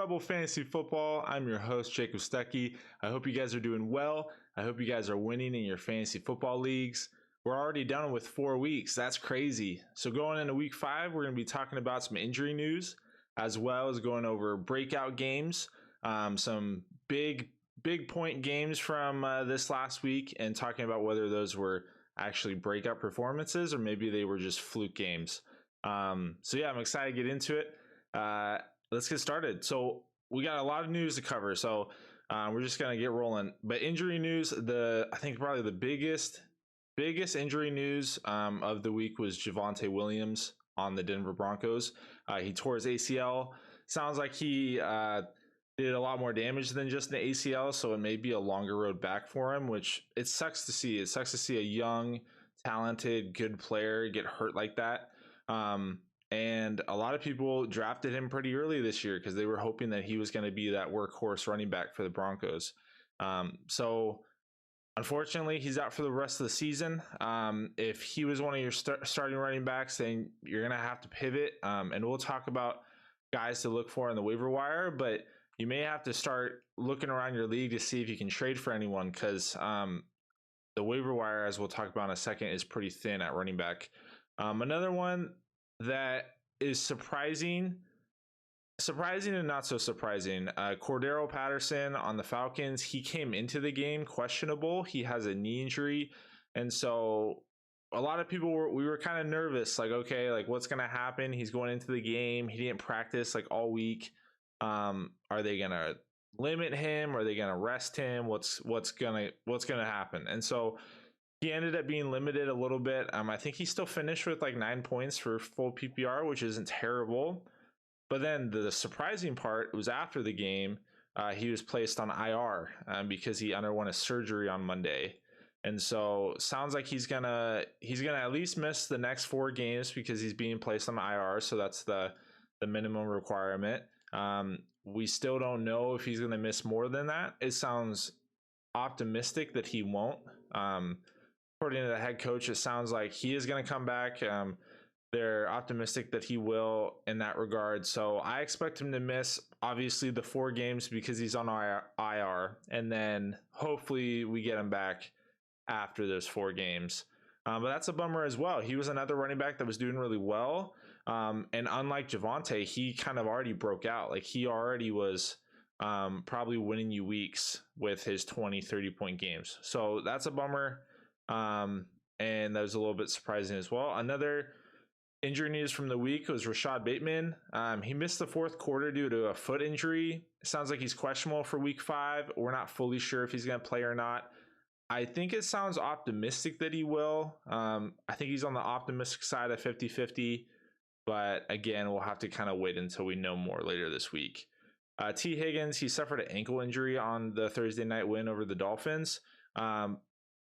Rebel Fantasy Football. I'm your host, Jacob Stuckey. I hope you guys are doing well. I hope you guys are winning in your fantasy football leagues. We're already done with 4 weeks. That's crazy. So going into week 5, we're going to be talking about some injury news, as well as going over breakout games, some big point games from this last week, and talking about whether those were actually breakout performances or maybe they were just fluke games. So yeah, I'm excited to get into it. Let's get started. So we got a lot of news to cover, so we're just gonna get rolling. But injury news, I think probably the biggest injury news of the week was Javonte Williams on the Denver Broncos. He tore his ACL. Sounds like he did a lot more damage than just an ACL, so it may be a longer road back for him, which it sucks to see. It sucks to see a young, talented, good player get hurt like that. And a lot of people drafted him pretty early this year because they were hoping that he was going to be that workhorse running back for the Broncos. So unfortunately, he's out for the rest of the season. If he was one of your starting running backs, then you're going to have to pivot. And we'll talk about guys to look for in the waiver wire, but you may have to start looking around your league to see if you can trade for anyone, because the waiver wire, as we'll talk about in a second, is pretty thin at running back. Another one that is surprising and not so surprising. Cordero Patterson on the Falcons, he came into the game questionable. He has a knee injury, and so a lot of people we were kind of nervous, like, okay, like what's gonna happen? He's going into the game. He didn't practice like all week. Are they gonna limit him? Are they gonna rest him? What's gonna happen? And so he ended up being limited a little bit. I think he still finished with like 9 points for full PPR, which isn't terrible. But then the surprising part was after the game, he was placed on IR because he underwent a surgery on Monday. And so sounds like he's gonna at least miss the next 4 games because he's being placed on IR. So that's the minimum requirement. We still don't know if he's gonna miss more than that. It sounds optimistic that he won't. According to the head coach, it sounds like he is going to come back. They're optimistic that he will in that regard. So I expect him to miss, obviously, the 4 games because he's on IR. And then hopefully we get him back after those 4 games. But that's a bummer as well. He was another running back that was doing really well. And unlike Javonte, he kind of already broke out. Like he already was probably winning you weeks with his 20, 30-point games. So that's a bummer. And that was a little bit surprising as well. Another injury news from the week was Rashad Bateman. He missed the 4th quarter due to a foot injury. It sounds like he's questionable for week 5. We're not fully sure if he's going to play or not. I think it sounds optimistic that he will. I think he's on the optimistic side of 50-50, but again, we'll have to kind of wait until we know more later this week. T. Higgins, he suffered an ankle injury on the Thursday night win over the Dolphins.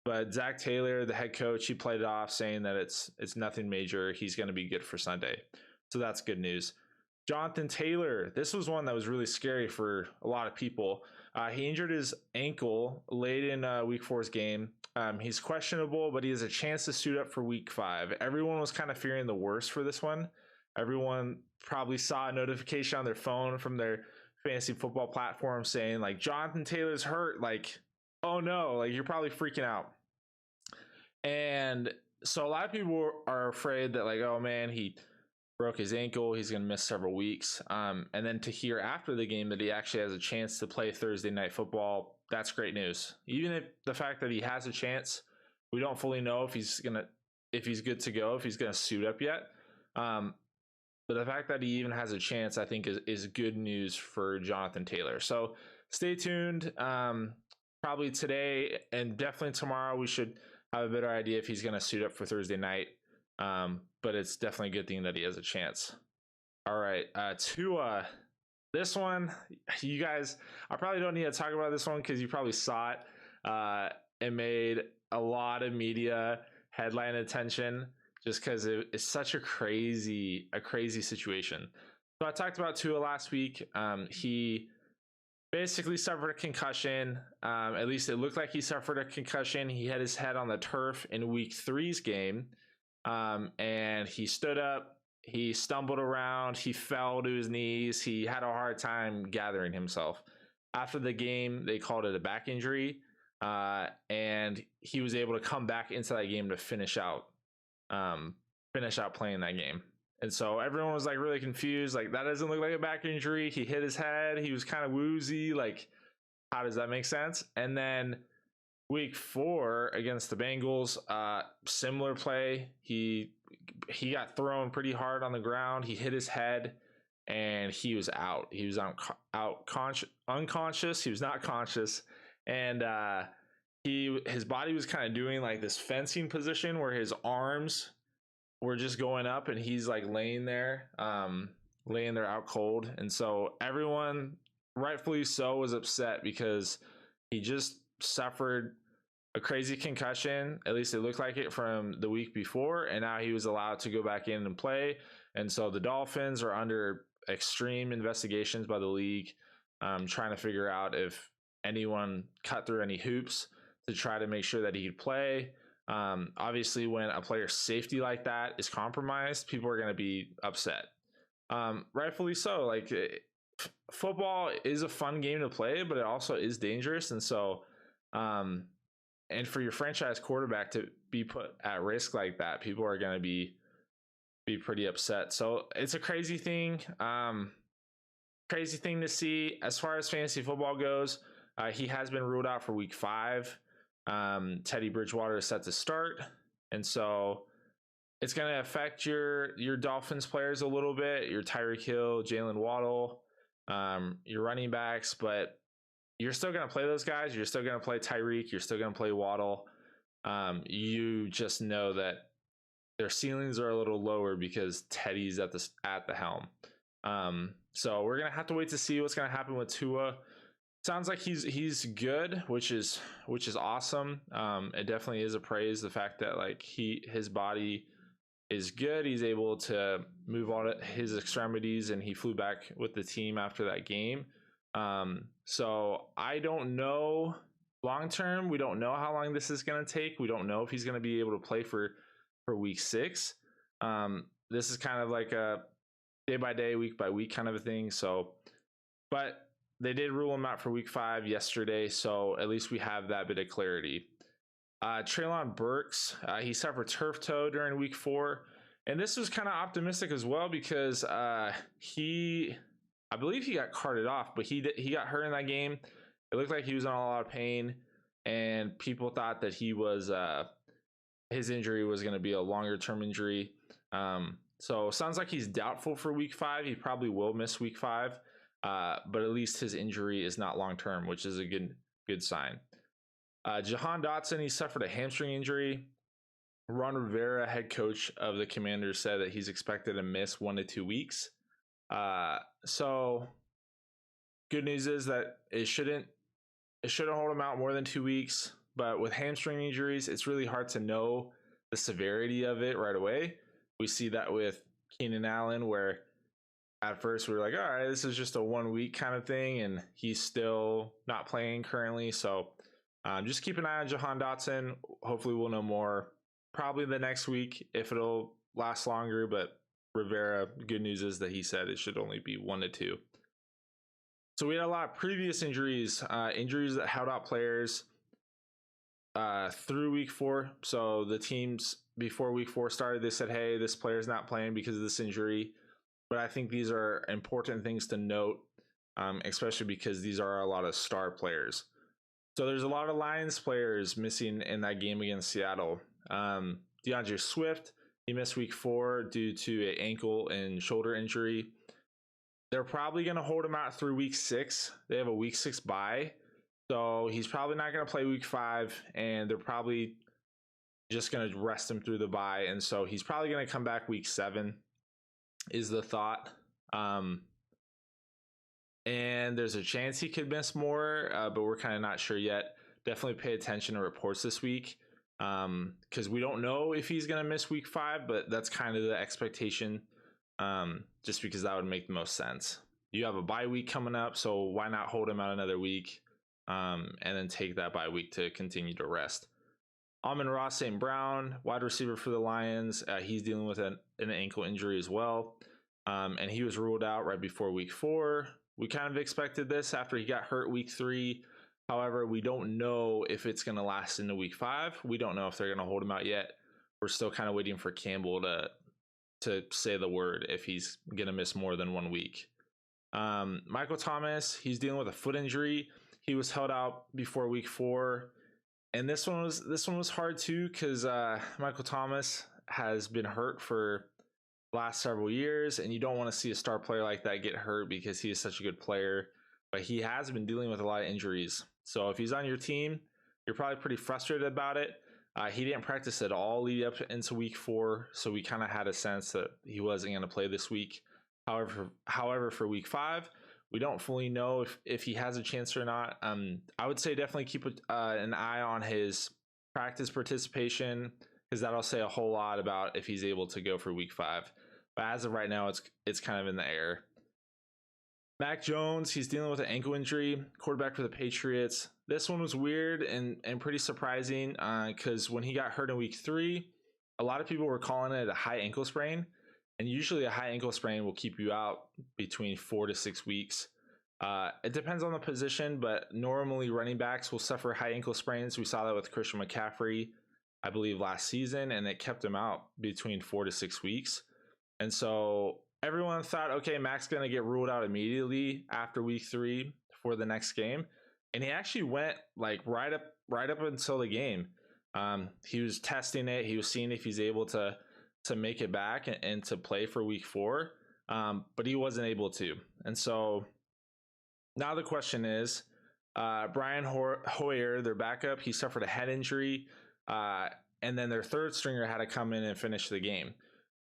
But Zach Taylor, the head coach, he played it off saying that it's nothing major. He's going to be good for Sunday. So that's good news. Jonathan Taylor, this was one that was really scary for a lot of people. He injured his ankle late in week 4's game. He's questionable, but he has a chance to suit up for week 5. Everyone was kind of fearing the worst for this one. Everyone probably saw a notification on their phone from their fantasy football platform saying, like, Jonathan Taylor's hurt. Like, oh no, like you're probably freaking out. And so a lot of people are afraid that, like, oh man, he broke his ankle, he's going to miss several weeks. And then to hear after the game that he actually has a chance to play Thursday night football, that's great news. Even if the fact that he has a chance, we don't fully know if he's good to go, if he's going to suit up yet. But the fact that he even has a chance, I think is good news for Jonathan Taylor. So stay tuned. Probably today and definitely tomorrow, we should have a better idea if he's going to suit up for Thursday night. But it's definitely a good thing that he has a chance. All right. Tua, this one, you guys, I probably don't need to talk about this one because you probably saw it. It made a lot of media headline attention just because it's such a crazy situation. So I talked about Tua last week. He basically suffered a concussion. At least it looked like he suffered a concussion. He had his head on the turf in week 3's game. And he stood up. he stumbled around, he fell to his knees, he had a hard time gathering himself. After the game, they called it a back injury, and he was able to come back into that game to finish out playing that game. And so everyone was like really confused, like that doesn't look like a back injury. He hit his head, he was kind of woozy, like how does that make sense? And then week 4 against the Bengals, similar play. He got thrown pretty hard on the ground. He hit his head, and he was out. He was unconscious. He was not conscious, and his body was kind of doing like this fencing position where his arms were just going up, and he's like laying there out cold. And so everyone, rightfully so, was upset because he just suffered a crazy concussion. At least it looked like it from the week before, and now he was allowed to go back in and play. And so the Dolphins are under extreme investigations by the league, trying to figure out if anyone cut through any hoops to try to make sure that he could play. Obviously, when a player's safety like that is compromised, people are going to be upset. Rightfully so. Like, football is a fun game to play, but it also is dangerous. And so, and for your franchise quarterback to be put at risk like that, people are going to be pretty upset. So it's a crazy thing. Crazy thing to see. As far as fantasy football goes, he has been ruled out for week 5. Teddy Bridgewater is set to start, and so it's going to affect your Dolphins players a little bit. Your Tyreek Hill, Jalen Waddle, your running backs, but you're still going to play those guys. You're still going to play Tyreek. You're still going to play Waddle. You just know that their ceilings are a little lower because Teddy's at the helm. So we're going to have to wait to see what's going to happen with Tua. Sounds like he's good, which is awesome. It definitely is a praise, the fact that like his body is good. He's able to move on his extremities, and he flew back with the team after that game. So I don't know long term. We don't know how long this is going to take. We don't know if he's going to be able to play for week 6. This is kind of like a day by day, week by week kind of a thing. So, but they did rule him out for week 5 yesterday, so at least we have that bit of clarity. Treylon Burks, he suffered turf toe during week 4, and this was kind of optimistic as well because I believe he got carted off, but he got hurt in that game. It looked like he was in a lot of pain, and people thought that his injury was going to be a longer term injury. So sounds like he's doubtful for week 5. He probably will miss week 5. But at least his injury is not long term, which is a good sign. Jahan Dotson, he suffered a hamstring injury. Ron Rivera, head coach of the Commanders, said that he's expected to miss 1 to 2 weeks. So good news is that it shouldn't hold him out more than 2 weeks. But with hamstring injuries, it's really hard to know the severity of it right away. We see that with Keenan Allen, where at first we were like, all right, this is just a 1 week kind of thing, and he's still not playing currently. So just keep an eye on Jahan Dotson. Hopefully we'll know more probably the next week if it'll last longer. But Rivera, good news is that he said it should only be 1 to 2. So we had a lot of previous injuries that held out players through week 4. So the teams before week 4 started, they said, hey, this player's not playing because of this injury. But I think these are important things to note, especially because these are a lot of star players. So there's a lot of Lions players missing in that game against Seattle. DeAndre Swift, he missed week 4 due to an ankle and shoulder injury. They're probably going to hold him out through week 6. They have a week 6 bye. So he's probably not going to play week 5, and they're probably just going to rest him through the bye. And so he's probably going to come back week 7. Is the thought. And there's a chance he could miss more, but we're kind of not sure yet. Definitely pay attention to reports this week, because we don't know if he's going to miss week 5, but that's kind of the expectation, just because that would make the most sense. You have a bye week coming up, so why not hold him out another week, and then take that bye week to continue to rest. Amon-Ra St. Brown, wide receiver for the Lions, he's dealing with an ankle injury as well. And he was ruled out right before week 4. We kind of expected this after he got hurt week 3. However, we don't know if it's going to last into week 5. We don't know if they're going to hold him out yet. We're still kind of waiting for Campbell to say the word if he's going to miss more than 1 week. Michael Thomas, he's dealing with a foot injury. He was held out before week 4. And this one was hard too, because Michael Thomas has been hurt for the last several years, and you don't want to see a star player like that get hurt because he is such a good player. But he has been dealing with a lot of injuries. So if he's on your team, you're probably pretty frustrated about it. He didn't practice at all leading up into week 4, so we kind of had a sense that he wasn't going to play this week. However, for week 5, we don't fully know if he has a chance or not. I would say definitely keep an eye on his practice participation, because that'll say a whole lot about if he's able to go for week 5. But as of right now, it's kind of in the air. Mac Jones, he's dealing with an ankle injury, quarterback for the Patriots. This one was weird and pretty surprising because when he got hurt in week 3, a lot of people were calling it a high ankle sprain. And usually a high ankle sprain will keep you out between 4 to 6 weeks. It depends on the position, but normally running backs will suffer high ankle sprains. We saw that with Christian McCaffrey, I believe, last season, and it kept him out between 4 to 6 weeks. And so everyone thought, okay, Mac's going to get ruled out immediately after week 3 for the next game. And he actually went like right up until the game. He was testing it. He was seeing if he's able to make it back and to play for week 4. But he wasn't able to. And so now the question is, Brian Hoyer, their backup, he suffered a head injury. And then their third stringer had to come in and finish the game.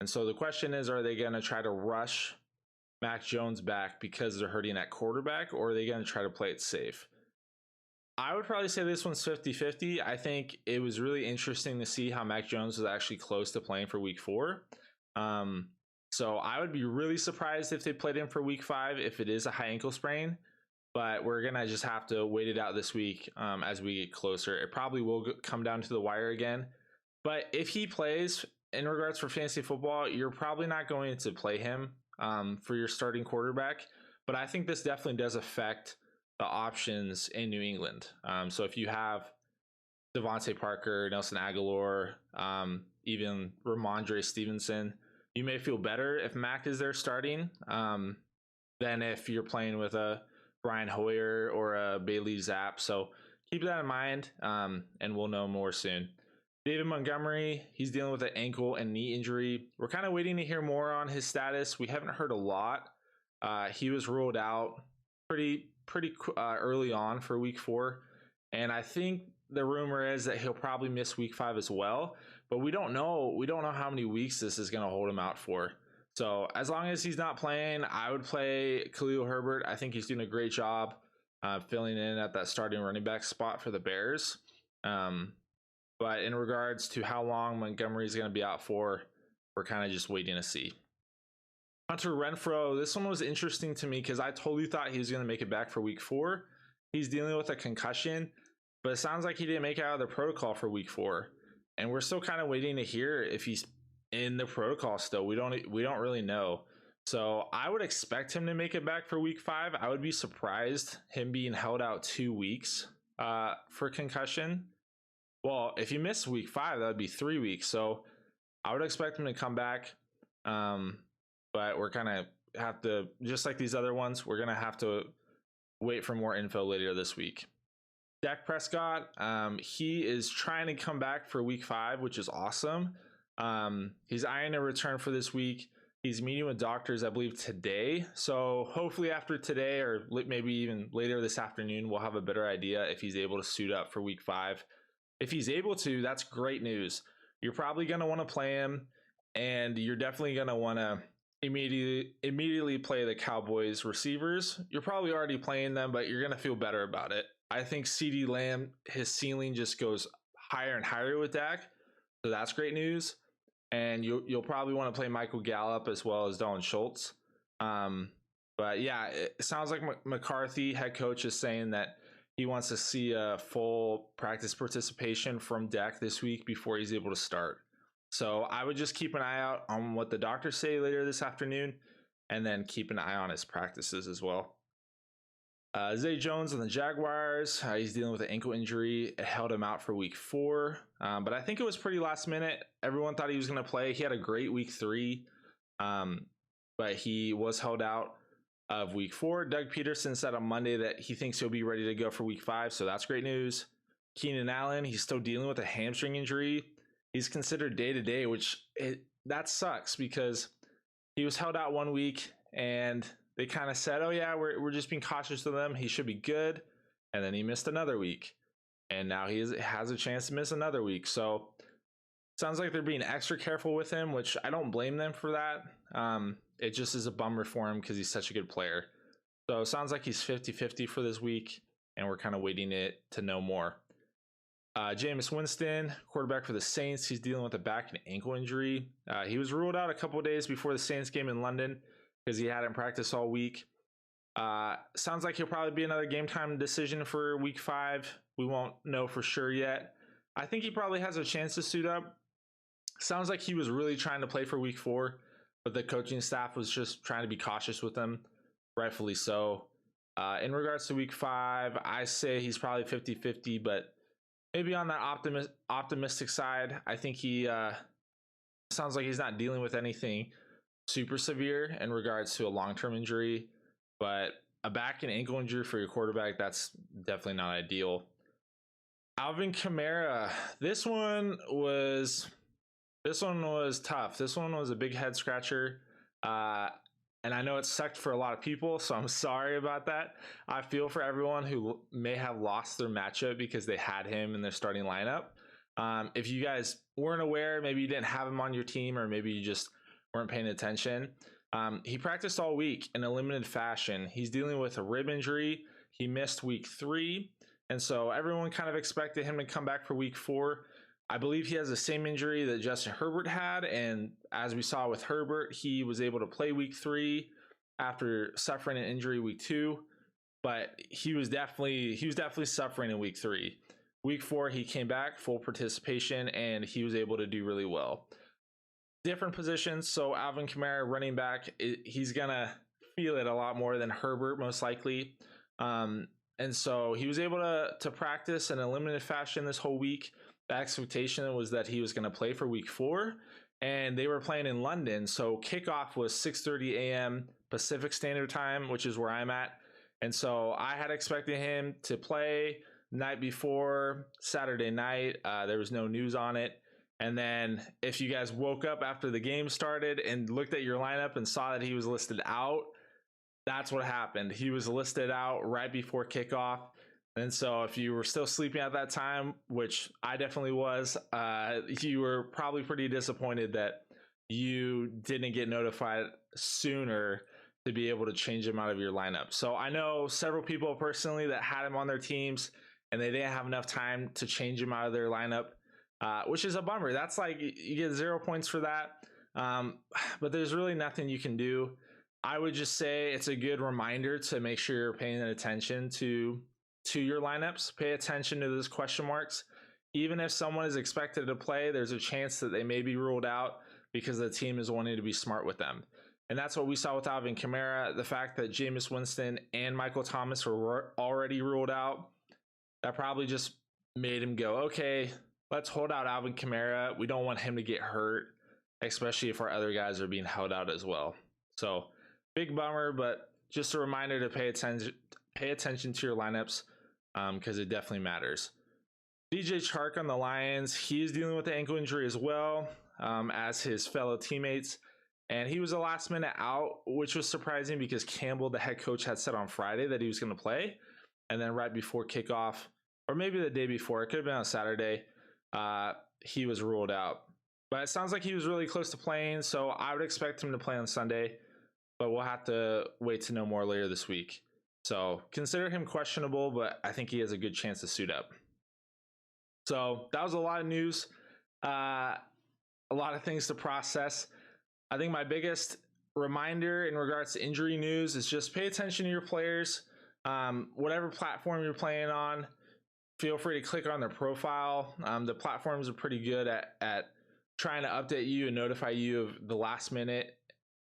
And so the question is, are they going to try to rush Mac Jones back because they're hurting at quarterback, or are they going to try to play it safe? I would probably say this one's 50-50. I think it was really interesting to see how Mac Jones was actually close to playing for week 4. So I would be really surprised if they played him for week 5 if it is a high ankle sprain. But we're going to just have to wait it out this week as we get closer. It probably will come down to the wire again. But if he plays, in regards for fantasy football, you're probably not going to play him for your starting quarterback. But I think this definitely does affect the options in New England. So if you have Devontae Parker, Nelson Aguilar, even Ramondre Stevenson, you may feel better if Mac is there starting than if you're playing with a Brian Hoyer or a Bailey Zapp. So keep that in mind, and we'll know more soon. David Montgomery, he's dealing with an ankle and knee injury. We're kind of waiting to hear more on his status. We haven't heard a lot. He was ruled out pretty early on for week 4. And I think the rumor is that he'll probably miss week 5 as well. But we don't know. We don't know how many weeks this is going to hold him out for. So as long as he's not playing, I would play Khalil Herbert. I think he's doing a great job filling in at that starting running back spot for the Bears. But in regards to how long Montgomery is going to be out for, we're kind of just waiting to see. Hunter Renfrow, this one was interesting to me because I totally thought he was going to make it back for week 4. He's dealing with a concussion, but it sounds like he didn't make it out of the protocol for week 4. And we're still kind of waiting to hear if he's in the protocol still. We don't really know. So I would expect him to make it back for week 5. I would be surprised him being held out 2 weeks for concussion. Well, if you miss week 5, that would be 3 weeks. So I would expect him to come back. But we're kind of have to, just like these other ones, we're going to have to wait for more info later this week. Dak Prescott, he is trying to come back for week 5, which is awesome. He's eyeing a return for this week. He's meeting with doctors, I believe, today. So hopefully after today, or maybe even later this afternoon, we'll have a better idea if he's able to suit up for week 5. If he's able to, that's great news. You're probably going to want to play him, and you're definitely going to want to immediately play the Cowboys receivers. You're probably already playing them, but you're going to feel better about it. I think CeeDee Lamb, his ceiling just goes higher and higher with Dak. So that's great news. And you'll probably want to play Michael Gallup as well as Dalton Schultz. But yeah, it sounds like McCarthy, head coach, is saying that he wants to see a full practice participation from Dak this week before he's able to start. So I would just keep an eye out on what the doctors say later this afternoon, and then keep an eye on his practices as well. Zay Jones on the Jaguars, he's dealing with an ankle injury. It held him out for week 4, but I think it was pretty last minute. Everyone thought he was going to play. He had a great week 3, but he was held out of week 4. Doug Peterson said on Monday that he thinks he'll be ready to go for week 5, so that's great news. Keenan Allen, he's still dealing with a hamstring injury. He's considered day-to-day, that sucks because he was held out 1 week and they kind of said, oh yeah, we're just being cautious with him. He should be good. And then he missed another week. And now he has a chance to miss another week. So sounds like they're being extra careful with him, which I don't blame them for that. It just is a bummer for him because he's such a good player. So it sounds like he's 50-50 for this week, and we're kind of waiting to know more. Jameis Winston, quarterback for the Saints, he's dealing with a back and ankle injury. He was ruled out a couple of days before the Saints game in London because he hadn't practiced all week. Sounds like he'll probably be another game time decision for week 5. We won't know for sure yet. I think he probably has a chance to suit up. Sounds like he was really trying to play for week 4, but the coaching staff was just trying to be cautious with him, rightfully so. In regards to week 5, I say he's probably 50-50, but maybe on that optimistic side. I think he sounds like he's not dealing with anything super severe in regards to a long-term injury, but a back and ankle injury for your quarterback, that's definitely not ideal. Alvin Kamara, this one was tough. This one was a big head scratcher. And I know it sucked for a lot of people, so I'm sorry about that. I feel for everyone who may have lost their matchup because they had him in their starting lineup. If you guys weren't aware, maybe you didn't have him on your team, or maybe you just weren't paying attention. He practiced all week in a limited fashion. He's dealing with a rib injury. He missed week 3, and so everyone kind of expected him to come back for week 4. I believe he has the same injury that Justin Herbert had, and as we saw with Herbert, he was able to play week 3 after suffering an injury week 2, but he was definitely suffering in week 3. Week 4, he came back, full participation, and he was able to do really well. Different positions, so Alvin Kamara, running back, he's gonna feel it a lot more than Herbert, most likely. And so he was able to practice in a limited fashion this whole week. The expectation was that he was going to play for week 4, and they were playing in London. So kickoff was 6:30 a.m. Pacific Standard Time, which is where I'm at. And so I had expected him to play night before, Saturday night. There was no news on it. And then if you guys woke up after the game started and looked at your lineup and saw that he was listed out, that's what happened. He was listed out right before kickoff. And so if you were still sleeping at that time, which I definitely was, you were probably pretty disappointed that you didn't get notified sooner to be able to change him out of your lineup. So I know several people personally that had him on their teams and they didn't have enough time to change him out of their lineup, which is a bummer. That's like, you get 0 points for that. But there's really nothing you can do. I would just say it's a good reminder to make sure you're paying attention to your lineups. Pay attention to those question marks. Even if someone is expected to play, there's a chance that they may be ruled out because the team is wanting to be smart with them. And that's what we saw with Alvin Kamara. The fact that Jameis Winston and Michael Thomas were already ruled out, that probably just made him go, okay, let's hold out Alvin Kamara. We don't want him to get hurt, especially if our other guys are being held out as well. So big bummer, but just a reminder to pay attention to your lineups, because it definitely matters. DJ Chark on the Lions, he's dealing with the ankle injury as well, as his fellow teammates, and he was a last minute out, which was surprising because Campbell, the head coach, had said on Friday that he was going to play, and then right before kickoff, or maybe the day before, it could have been on Saturday, he was ruled out. But it sounds like he was really close to playing, so I would expect him to play on Sunday, but we'll have to wait to know more later this week. So consider him questionable, but I think he has a good chance to suit up. So that was a lot of news, a lot of things to process. I think my biggest reminder in regards to injury news is just pay attention to your players. Whatever platform you're playing on, feel free to click on their profile. The platforms are pretty good at trying to update you and notify you of the last minute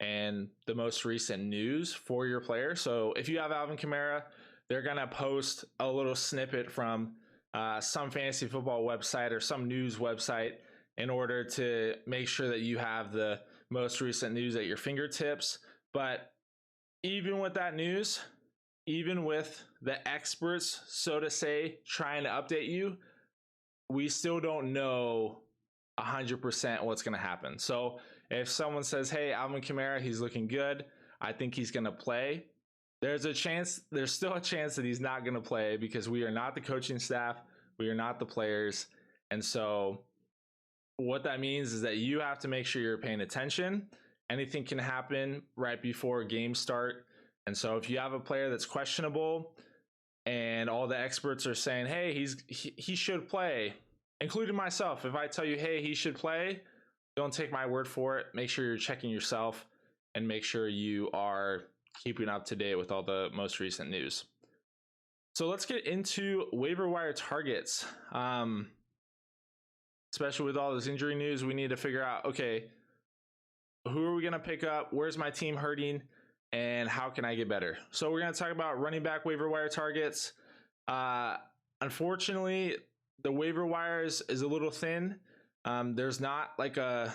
and the most recent news for your player. So if you have Alvin Kamara, they're going to post a little snippet from some fantasy football website or some news website in order to make sure that you have the most recent news at your fingertips. But even with that news, even with the experts, so to say, trying to update you, we still don't know 100% what's going to happen. So if someone says, hey, Alvin Kamara, he's looking good, I think he's going to play, there's still a chance that he's not going to play because we are not the coaching staff, we are not the players. And so what that means is that you have to make sure you're paying attention. Anything can happen right before game start. And so if you have a player that's questionable and all the experts are saying, hey, he should play, including myself, if I tell you, hey, he should play, don't take my word for it. Make sure you're checking yourself and make sure you are keeping up to date with all the most recent news. So let's get into waiver wire targets. Especially with all this injury news, we need to figure out, okay, who are we going to pick up? Where's my team hurting? And how can I get better? So we're going to talk about running back waiver wire targets. Unfortunately, the waiver wires is a little thin. There's not like a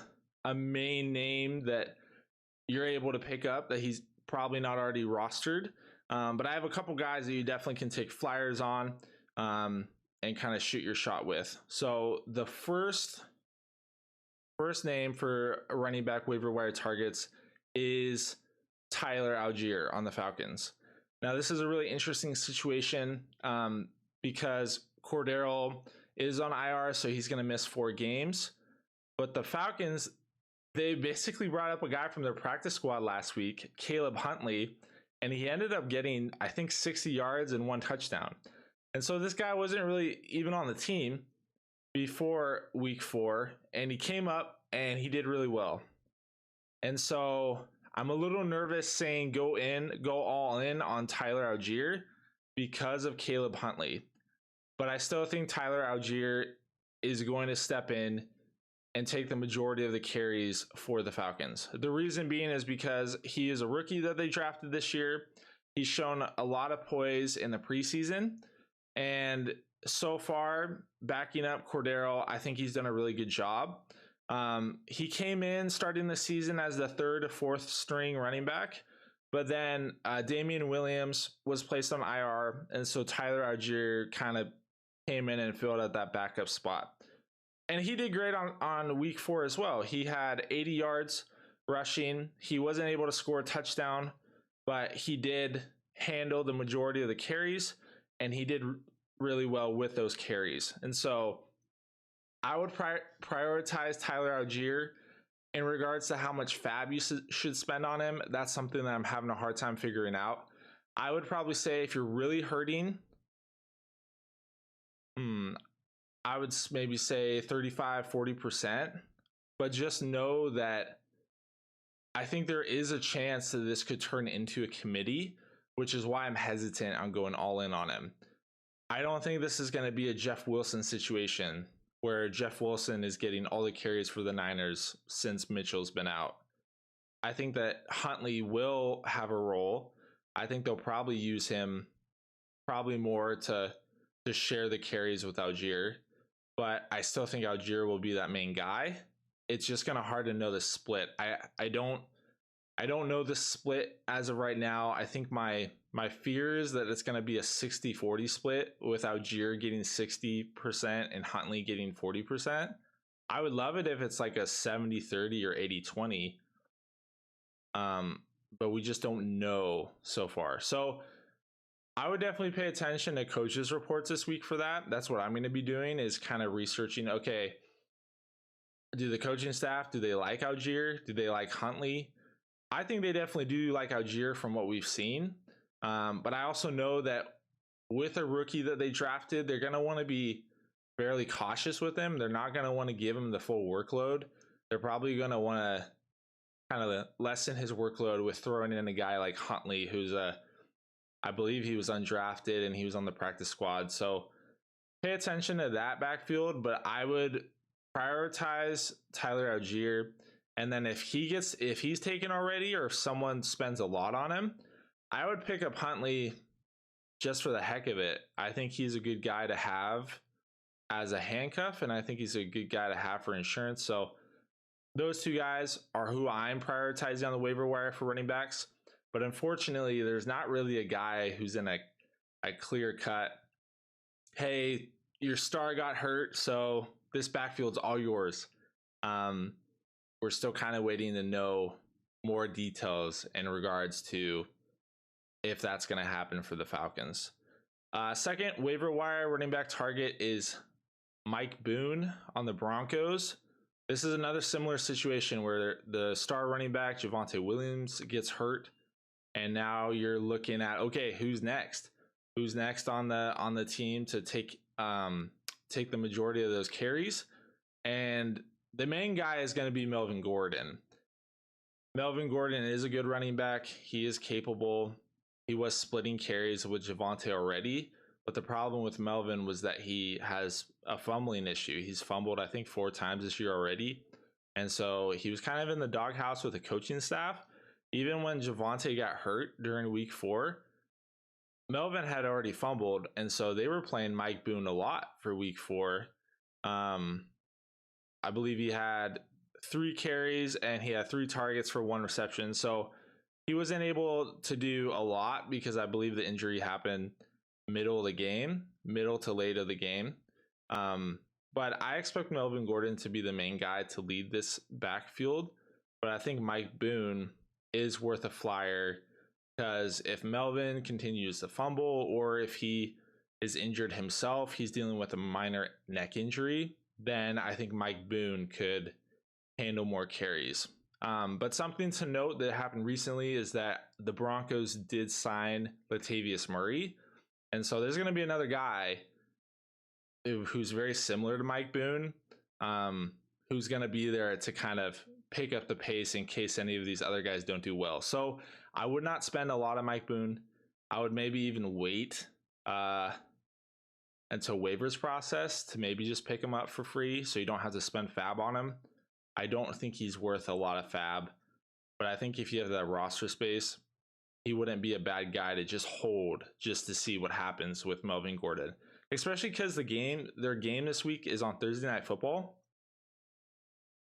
main name that you're able to pick up that he's probably not already rostered. But I have a couple guys that you definitely can take flyers on and kind of shoot your shot with. So the first name for running back waiver wire targets is Tyler Algier on the Falcons. Now, this is a really interesting situation because Cordero is on IR, so he's going to miss 4 games. But the Falcons, they basically brought up a guy from their practice squad last week, Caleb Huntley, and he ended up getting, I think, 60 yards and 1 touchdown. And so this guy wasn't really even on the team before week 4, and he came up and he did really well. And so I'm a little nervous saying go all in on Tyler Algier because of Caleb Huntley. But I still think Tyler Algier is going to step in and take the majority of the carries for the Falcons. The reason being is because he is a rookie that they drafted this year. He's shown a lot of poise in the preseason. And so far, backing up Cordero, I think he's done a really good job. He came in starting the season as the 3rd or 4th string running back, but then Dameon Williams was placed on IR, and so Tyler Algier kind of came in and filled out that backup spot. And he did great on week 4 as well. He had 80 yards rushing. He wasn't able to score a touchdown, but he did handle the majority of the carries, and he did really well with those carries. And so I would prioritize Tyler Algier in regards to how much fab you should spend on him. That's something that I'm having a hard time figuring out. I would probably say if you're really hurting, I would maybe say 35-40%, but just know that I think there is a chance that this could turn into a committee, which is why I'm hesitant on going all in on him. I don't think this is going to be a Jeff Wilson situation where Jeff Wilson is getting all the carries for the Niners since Mitchell's been out. I think that Huntley will have a role. I think they'll probably use him probably more to share the carries with Algier, but I still think Algier will be that main guy. It's just kind of hard to know the split. I don't know the split as of right now. I think my fear is that it's going to be a 60-40 split with Algier getting 60% and Huntley getting 40%. I would love it if it's like a 70-30 or 80-20. But we just don't know so far. So I would definitely pay attention to coaches' reports this week for that. That's what I'm going to be doing, is kind of researching, okay, do the coaching staff, do they like Algier? Do they like Huntley? I think they definitely do like Algier from what we've seen. But I also know that with a rookie that they drafted, they're going to want to be fairly cautious with him. They're not going to want to give him the full workload. They're probably going to want to kind of lessen his workload with throwing in a guy like Huntley, who's a I believe he was undrafted and he was on the practice squad. So pay attention to that backfield, but I would prioritize Tyler Algier. And then if he's taken already, or if someone spends a lot on him, I would pick up Huntley just for the heck of it. I think he's a good guy to have as a handcuff, and I think he's a good guy to have for insurance. So those two guys are who I'm prioritizing on the waiver wire for running backs. But unfortunately, there's not really a guy who's in a clear cut, hey, your star got hurt, so this backfield's all yours. We're still kind of waiting to know more details in regards to if that's going to happen for the Falcons. Second waiver wire running back target is Mike Boone on the Broncos. This is another similar situation where the star running back Javonte Williams gets hurt, and now you're looking at, okay, who's next? Who's next on the team to take the majority of those carries? And the main guy is going to be Melvin Gordon. Melvin Gordon is a good running back. He is capable. He was splitting carries with Javonte already, but the problem with Melvin was that he has a fumbling issue. He's fumbled, I think, 4 times this year already. And so he was kind of in the doghouse with the coaching staff. Even when Javonte got hurt during week 4, Melvin had already fumbled. And so they were playing Mike Boone a lot for week 4. I believe he had 3 carries and he had 3 targets for 1 reception. So he wasn't able to do a lot because I believe the injury happened middle to late of the game. But I expect Melvin Gordon to be the main guy to lead this backfield. But I think Mike Boone is worth a flyer, because if Melvin continues to fumble, or if he is injured himself, he's dealing with a minor neck injury, then I think Mike Boone could handle more carries. But something to note that happened recently is that the Broncos did sign Latavius Murray. And so there's going to be another guy who's very similar to Mike Boone, who's going to be there to kind of pick up the pace in case any of these other guys don't do well. So I would not spend a lot on Mike Boone. I would maybe even wait until waivers process to maybe just pick him up for free so you don't have to spend fab on him. I don't think he's worth a lot of fab, but I think if you have that roster space, he wouldn't be a bad guy to just hold just to see what happens with Melvin Gordon, especially because their game this week is on Thursday Night Football.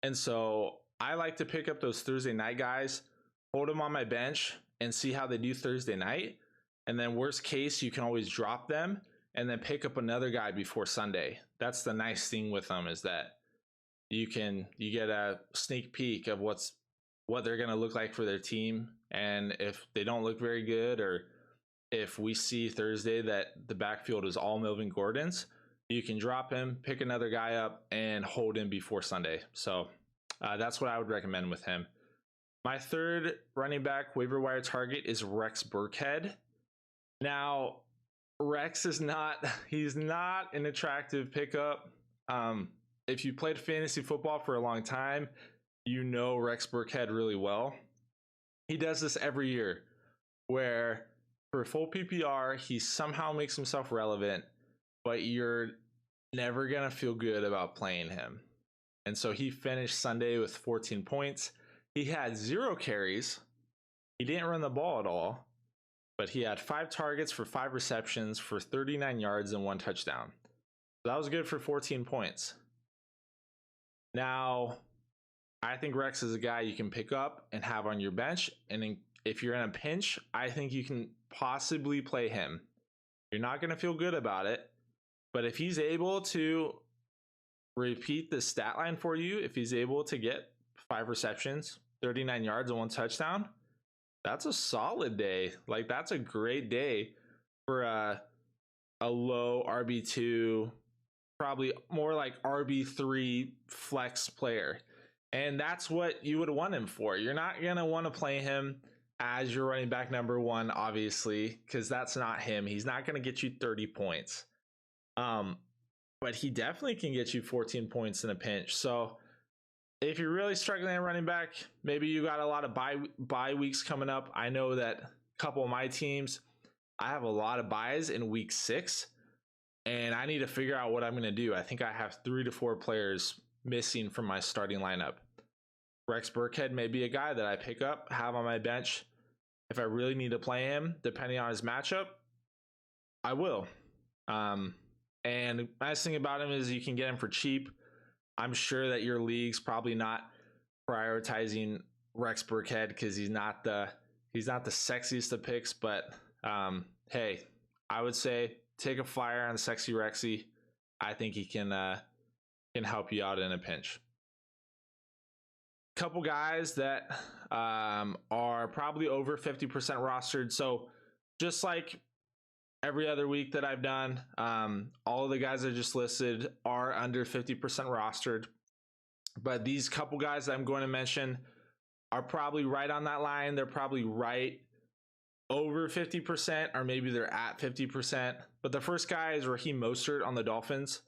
And so I like to pick up those Thursday night guys, hold them on my bench, and see how they do Thursday night. And then worst case, you can always drop them and then pick up another guy before Sunday. That's the nice thing with them, is that you get a sneak peek of what they're going to look like for their team. And if they don't look very good, or if we see Thursday that the backfield is all Melvin Gordon's, you can drop him, pick another guy up, and hold him before Sunday. So that's what I would recommend with him. My third running back waiver wire target is Rex Burkhead. Now, Rex he's not an attractive pickup. If you played fantasy football for a long time, you know Rex Burkhead really well. He does this every year, where for full PPR, he somehow makes himself relevant, but you're never going to feel good about playing him. And so he finished Sunday with 14 points. He had 0 carries. He didn't run the ball at all, but he had 5 targets for 5 receptions for 39 yards and 1 touchdown. So that was good for 14 points. Now, I think Rex is a guy you can pick up and have on your bench. And if you're in a pinch, I think you can possibly play him. You're not going to feel good about it, but if he's able to repeat the stat line for you, if he's able to get 5 receptions, 39 yards and 1 touchdown, that's a solid day. Like, that's a great day for a low RB2, probably more like RB3 flex player. And that's what you would want him for. You're not going to want to play him as your running back number 1, obviously, because that's not him. He's not going to get you 30 points. But he definitely can get you 14 points in a pinch. So if you're really struggling at running back, maybe you got a lot of bye weeks coming up. I know that a couple of my teams, I have a lot of buys in week 6, and I need to figure out what I'm going to do. I think I have 3 to 4 players missing from my starting lineup. Rex Burkhead may be a guy that I pick up, have on my bench. If I really need to play him, depending on his matchup, I will. And the nice thing about him is you can get him for cheap. I'm sure that your league's probably not prioritizing Rex Burkhead because he's not the sexiest of picks, but hey, I would say take a flyer on Sexy Rexy. I think he can help you out in a pinch. Couple guys that are probably over 50% rostered. So just like every other week that I've done, all of the guys I just listed are under 50% rostered. But these couple guys that I'm going to mention are probably right on that line. They're probably right over 50%, or maybe they're at 50%. But the first guy is Raheem Mostert on the Dolphins.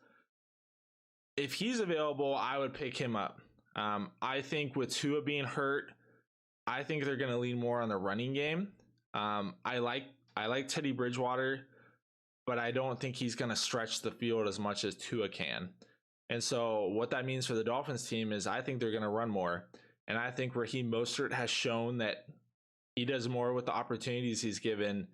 If he's available, I would pick him up. I think with Tua being hurt, I think they're going to lean more on the running game. I like Teddy Bridgewater, but I don't think he's going to stretch the field as much as Tua can. And so what that means for the Dolphins team is I think they're going to run more. And I think Raheem Mostert has shown that he does more with the opportunities he's given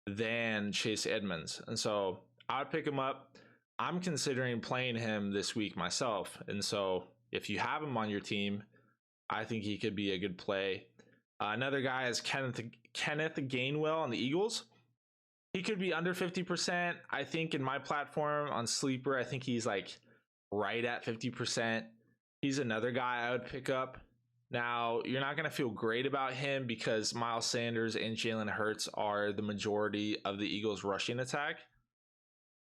than Chase Edmonds. And so I would pick him up. I'm considering playing him this week myself. And so if you have him on your team, I think he could be a good play. Another guy is Kenneth Gainwell on the Eagles. He could be under 50%. I think in my platform on Sleeper, I think he's like right at 50%. He's another guy I would pick up. Now, you're not going to feel great about him because Miles Sanders and Jalen Hurts are the majority of the Eagles' rushing attack.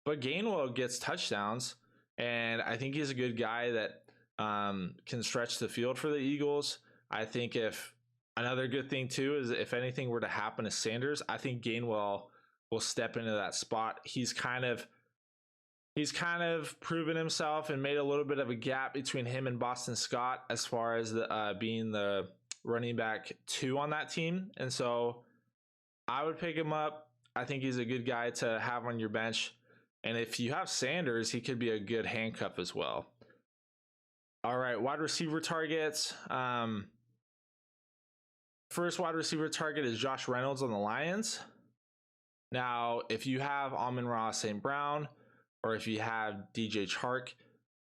But Gainwell gets touchdowns, and I think he's a good guy that can stretch the field for the Eagles. I think if another good thing too is if anything were to happen to Sanders, I think Gainwell will step into that spot. He's kind of proven himself and made a little bit of a gap between him and Boston Scott as far as being the running back 2 on that team. And so I would pick him up. I think he's a good guy to have on your bench. And if you have Sanders, he could be a good handcuff as well. All right, wide receiver targets. First wide receiver target is Josh Reynolds on the Lions. Now, if you have Amon-Ra St. Brown, or if you have DJ Chark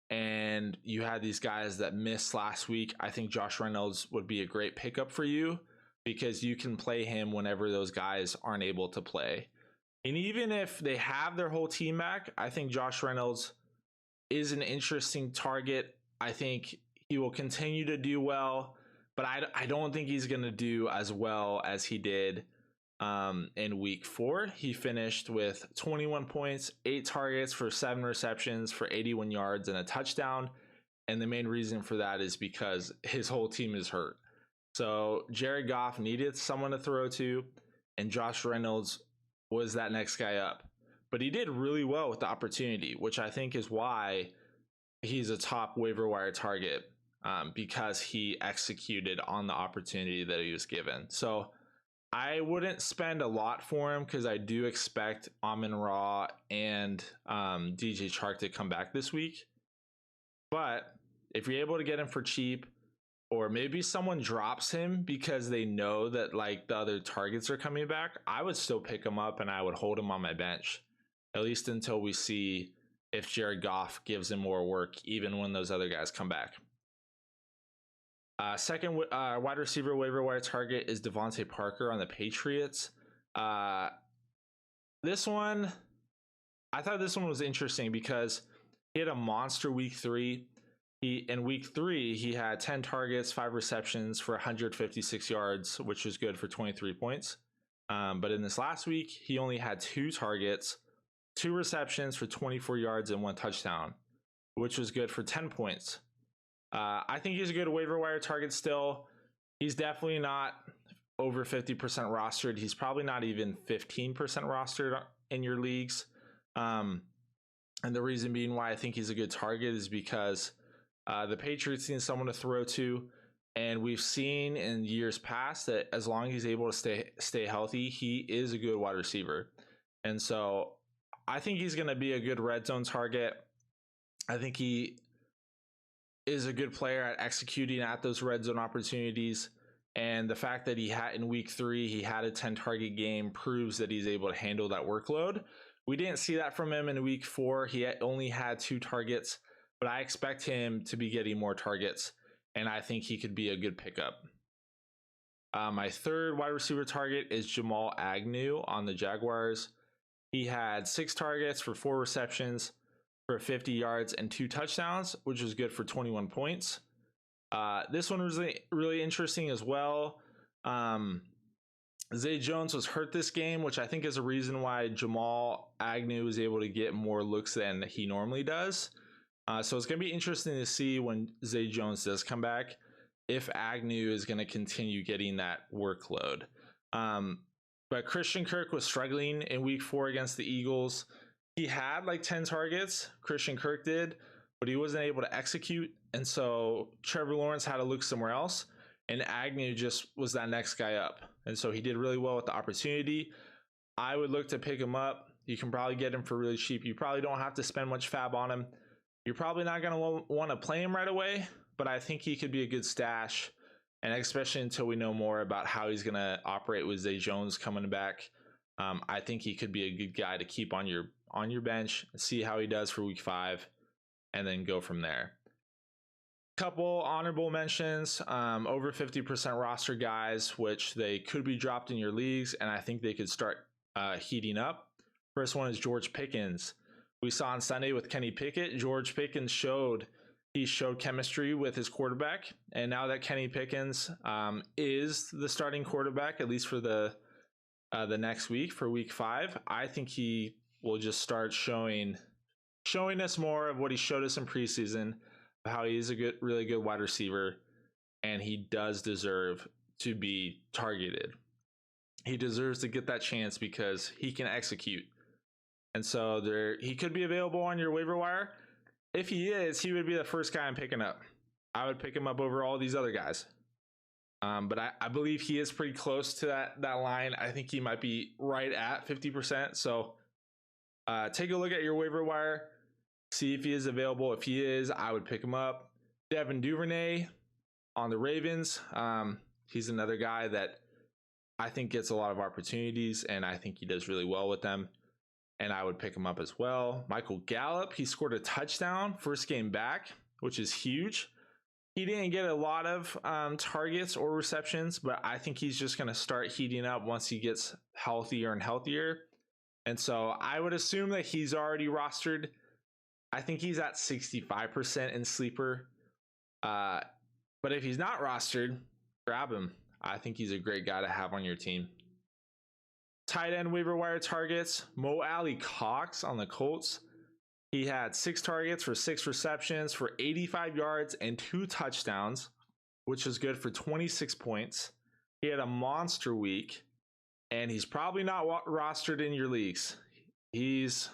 and you had these guys that missed last week, I think Josh Reynolds would be a great pickup for you because you can play him whenever those guys aren't able to play. And even if they have their whole team back, I think Josh Reynolds is an interesting target. I think he will continue to do well, but I don't think he's going to do as well as he did in week 4. He finished with 21 points, 8 targets for 7 receptions for 81 yards and a touchdown. And the main reason for that is because his whole team is hurt. So Jared Goff needed someone to throw to, and Josh Reynolds was that next guy up. But he did really well with the opportunity, which I think is why he's a top waiver wire target, because he executed on the opportunity that he was given. So I wouldn't spend a lot for him because I do expect Amon-Ra and DJ Chark to come back this week. But if you're able to get him for cheap, or maybe someone drops him because they know that like the other targets are coming back, I would still pick him up and I would hold him on my bench, at least until we see if Jared Goff gives him more work, even when those other guys come back. Second wide receiver waiver wire target is Devontae Parker on the Patriots. This one, I thought this one was interesting because he had a monster week 3. In week 3, he had 10 targets, 5 receptions for 156 yards, which was good for 23 points. But in this last week, he only had 2 targets, 2 receptions for 24 yards and 1 touchdown, which was good for 10 points. I think he's a good waiver wire target still. He's definitely not over 50% rostered. He's probably not even 15% rostered in your leagues. And the reason being why I think he's a good target is because the Patriots need someone to throw to. And we've seen in years past that as long as he's able to stay healthy, he is a good wide receiver. And so I think he's going to be a good red zone target. I think he is a good player at executing at those red zone opportunities. And the fact that he had in week 3, he had a 10 target game proves that he's able to handle that workload. We didn't see that from him in week 4. He only had 2 targets, but I expect him to be getting more targets, and I think he could be a good pickup. My third wide receiver target is Jamal Agnew on the Jaguars. He had 6 targets for 4 receptions for 50 yards and 2 touchdowns, which was good for 21 points. This one was really interesting as well. Zay Jones was hurt this game, which I think is a reason why Jamal Agnew was able to get more looks than he normally does. So it's going to be interesting to see when Zay Jones does come back, if Agnew is going to continue getting that workload. But Christian Kirk was struggling in week 4 against the Eagles. He had like 10 targets, Christian Kirk did, but he wasn't able to execute. And so Trevor Lawrence had to look somewhere else, and Agnew just was that next guy up. And so he did really well with the opportunity. I would look to pick him up. You can probably get him for really cheap. You probably don't have to spend much fab on him. You're probably not going to want to play him right away, but I think he could be a good stash, and especially until we know more about how he's going to operate with Zay Jones coming back. I think he could be a good guy to keep on your bench, see how he does for week 5, and then go from there. Couple honorable mentions, over 50% roster guys, which they could be dropped in your leagues, and I think they could start heating up. First one is George Pickens. We saw on Sunday with Kenny Pickett, George Pickens showed chemistry with his quarterback, and now that Kenny Pickens is the starting quarterback, at least for the next week, for week 5, I think he will just start showing us more of what he showed us in preseason, how he's a really good wide receiver, and he does deserve to be targeted. He deserves to get that chance because he can execute. And so he could be available on your waiver wire. If he is, he would be the first guy I'm picking up. I would pick him up over all these other guys. But I believe he is pretty close to that line. I think he might be right at 50%. So take a look at your waiver wire. See if he is available. If he is, I would pick him up. Devin Duvernay on the Ravens. He's another guy that I think gets a lot of opportunities, and I think he does really well with them, and I would pick him up as well. Michael Gallup, he scored a touchdown first game back, which is huge. He didn't get a lot of targets or receptions, but I think he's just going to start heating up once he gets healthier and healthier. And so I would assume that he's already rostered. I think he's at 65% in sleeper. But if he's not rostered, grab him. I think he's a great guy to have on your team. Tight end waiver wire targets. Mo Alley Cox on the Colts. He had 6 targets for 6 receptions for 85 yards and 2 touchdowns, which was good for 26 points. He had a monster week, and he's probably not rostered in your leagues. He's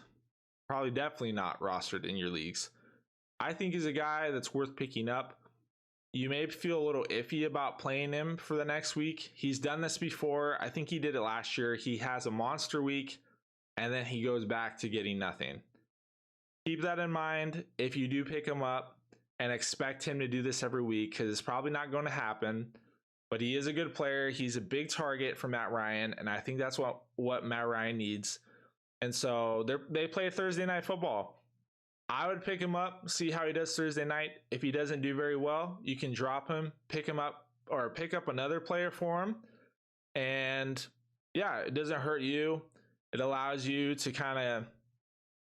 probably definitely not rostered in your leagues. I think he's a guy that's worth picking up. You may feel a little iffy about playing him for the next week. He's done this before. I think he did it last year. He has a monster week, and then he goes back to getting nothing. Keep that in mind if you do pick him up, and expect him to do this every week, because it's probably not going to happen. But he is a good player. He's a big target for Matt Ryan, and I think that's what Matt Ryan needs. And so they play Thursday Night Football. I would pick him up, see how he does Thursday night. If he doesn't do very well, you can drop him, pick him up, or pick up another player for him. And yeah, it doesn't hurt you. It allows you to kind of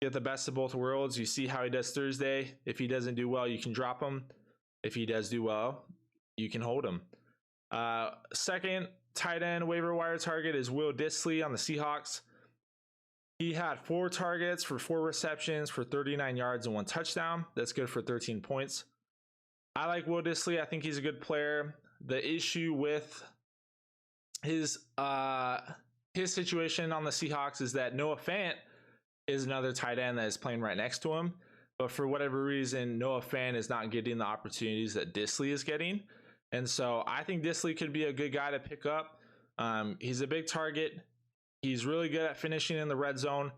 get the best of both worlds. You see how he does Thursday. If he doesn't do well, you can drop him. If he does do well, you can hold him. Second tight end waiver wire target is Will Dissly on the Seahawks. He had 4 targets for 4 receptions for 39 yards and 1 touchdown. That's good for 13 points. I like Will Dissly. I think he's a good player. The issue with his situation on the Seahawks is that Noah Fant is another tight end that is playing right next to him. But for whatever reason, Noah Fant is not getting the opportunities that Dissly is getting. And so I think Dissly could be a good guy to pick up. He's a big target. He's really good at finishing in the red zone,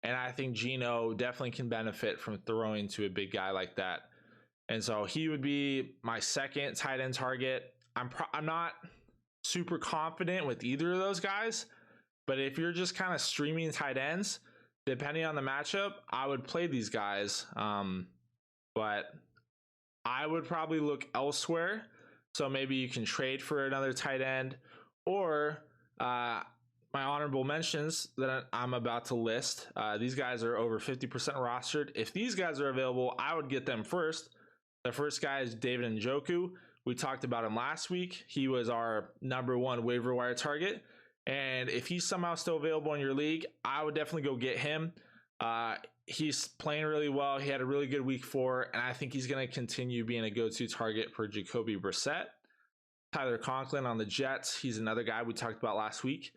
and I think Geno definitely can benefit from throwing to a big guy like that. And so he would be my second tight end target. I'm not super confident with either of those guys, but if you're just kind of streaming tight ends, depending on the matchup, I would play these guys. But I would probably look elsewhere. So maybe you can trade for another tight end, or my honorable mentions that I'm about to list. These guys are over 50% rostered. If these guys are available, I would get them first. The first guy is David Njoku. We talked about him last week. He was our number one waiver wire target. And if he's somehow still available in your league, I would definitely go get him. He's playing really well. He had a really good week 4, and I think he's going to continue being a go-to target for Jacoby Brissett. Tyler Conklin on the Jets. He's another guy we talked about last week.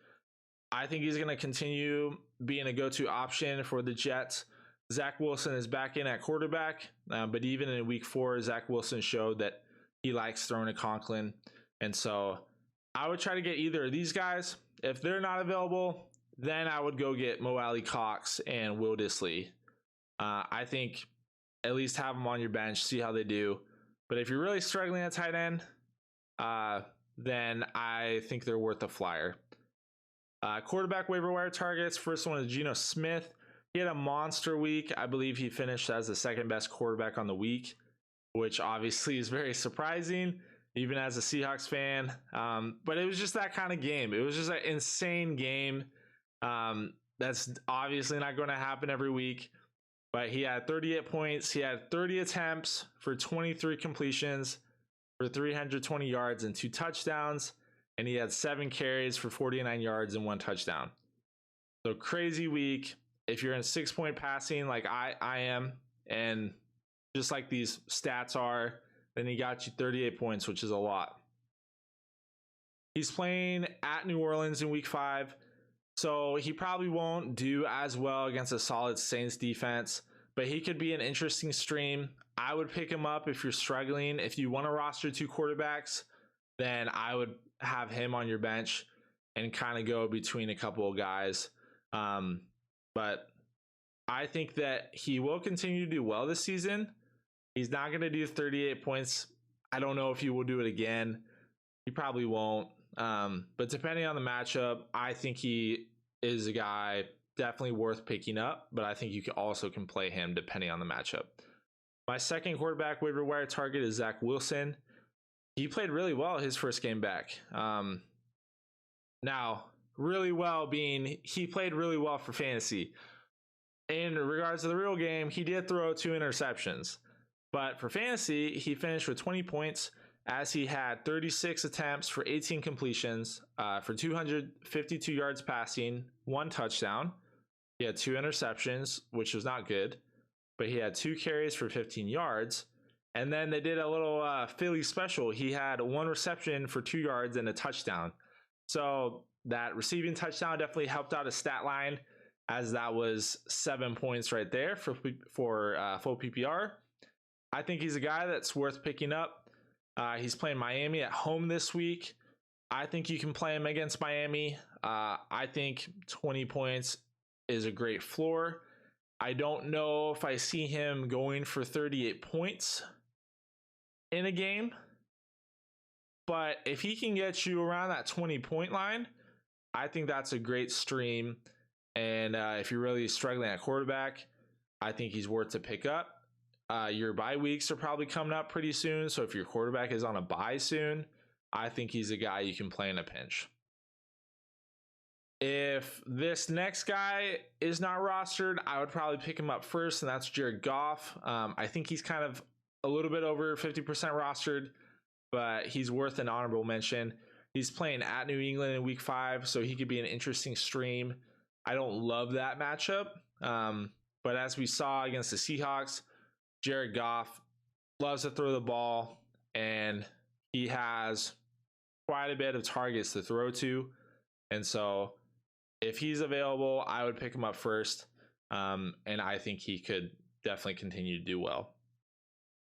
I think he's going to continue being a go-to option for the Jets. Zach Wilson is back in at quarterback, but even in week 4, Zach Wilson showed that he likes throwing to Conklin. And so I would try to get either of these guys. If they're not available, then I would go get Mo Alley Cox and Will Dissly. I think at least have them on your bench, see how they do. But if you're really struggling at tight end, then I think they're worth a flyer. Quarterback waiver wire targets. First one is Geno Smith. He had a monster week. I believe he finished as the second best quarterback on the week, which obviously is very surprising, even as a Seahawks fan. But it was just that kind of game. It was just an insane game. That's obviously not going to happen every week. But he had 38 points. He had 30 attempts for 23 completions for 320 yards and 2 touchdowns. And he had 7 carries for 49 yards and 1 touchdown. So crazy week. If you're in 6-point passing like I am, and just like these stats are, then he got you 38 points, which is a lot. He's playing at New Orleans in week 5. So he probably won't do as well against a solid Saints defense, but he could be an interesting stream. I would pick him up if you're struggling. If you want to roster 2 quarterbacks, then I would have him on your bench and kind of go between a couple of guys. But I think that he will continue to do well this season. He's not going to do 38 points. I don't know if he will do it again. He probably won't. But depending on the matchup, I think he is a guy definitely worth picking up, but I think you also can play him depending on the matchup. My second quarterback waiver wire target is Zach Wilson. He played really well his first game back. Now, really well being he played really well for fantasy. In regards to the real game, he did throw 2 interceptions. But for fantasy, he finished with 20 points as he had 36 attempts for 18 completions for 252 yards passing, 1 touchdown. He had 2 interceptions, which was not good, but he had 2 carries for 15 yards. And then they did a little Philly special. He had 1 reception for 2 yards and a touchdown. So that receiving touchdown definitely helped out his stat line, as that was 7 points right there for full PPR. I think he's a guy that's worth picking up. He's playing Miami at home this week. I think you can play him against Miami. I think 20 points is a great floor. I don't know if I see him going for 38 points in a game, but if he can get you around that 20-point line, I think that's a great stream. And if you're really struggling at quarterback, I think he's worth to pick up. Your bye weeks are probably coming up pretty soon, so if your quarterback is on a bye soon, I think he's a guy you can play in a pinch. If this next guy is not rostered, I would probably pick him up first, and that's Jared Goff. I think he's kind of a little bit over 50% rostered, but he's worth an honorable mention. He's playing at New England in week 5, so he could be an interesting stream. I don't love that matchup, but as we saw against the Seahawks, Jared Goff loves to throw the ball, and he has quite a bit of targets to throw to. And so if he's available, I would pick him up first, and I think he could definitely continue to do well.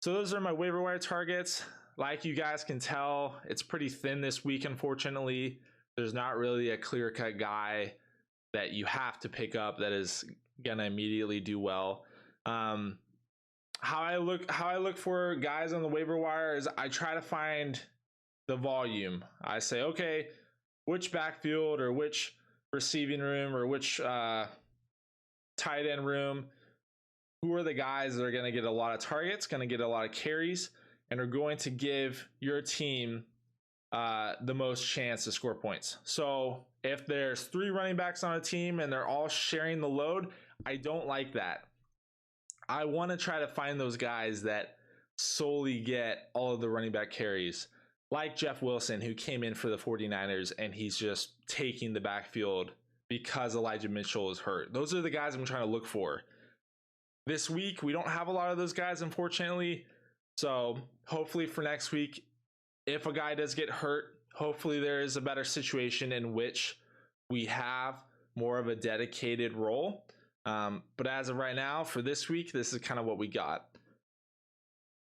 So those are my waiver wire targets. Like you guys can tell, it's pretty thin this week, unfortunately. There's not really a clear-cut guy that you have to pick up that is gonna immediately do well. How I look for guys on the waiver wire is I try to find the volume. I say, okay, which backfield or which receiving room or which tight end room, who are the guys that are going to get a lot of targets, going to get a lot of carries, and are going to give your team the most chance to score points. So if there's 3 running backs on a team and they're all sharing the load, I don't like that. I want to try to find those guys that solely get all of the running back carries, like Jeff Wilson, who came in for the 49ers and he's just taking the backfield because Elijah Mitchell is hurt. Those are the guys I'm trying to look for. This week, we don't have a lot of those guys, unfortunately. So hopefully for next week, if a guy does get hurt, hopefully there is a better situation in which we have more of a dedicated role. But as of right now, for this week, this is kind of what we got.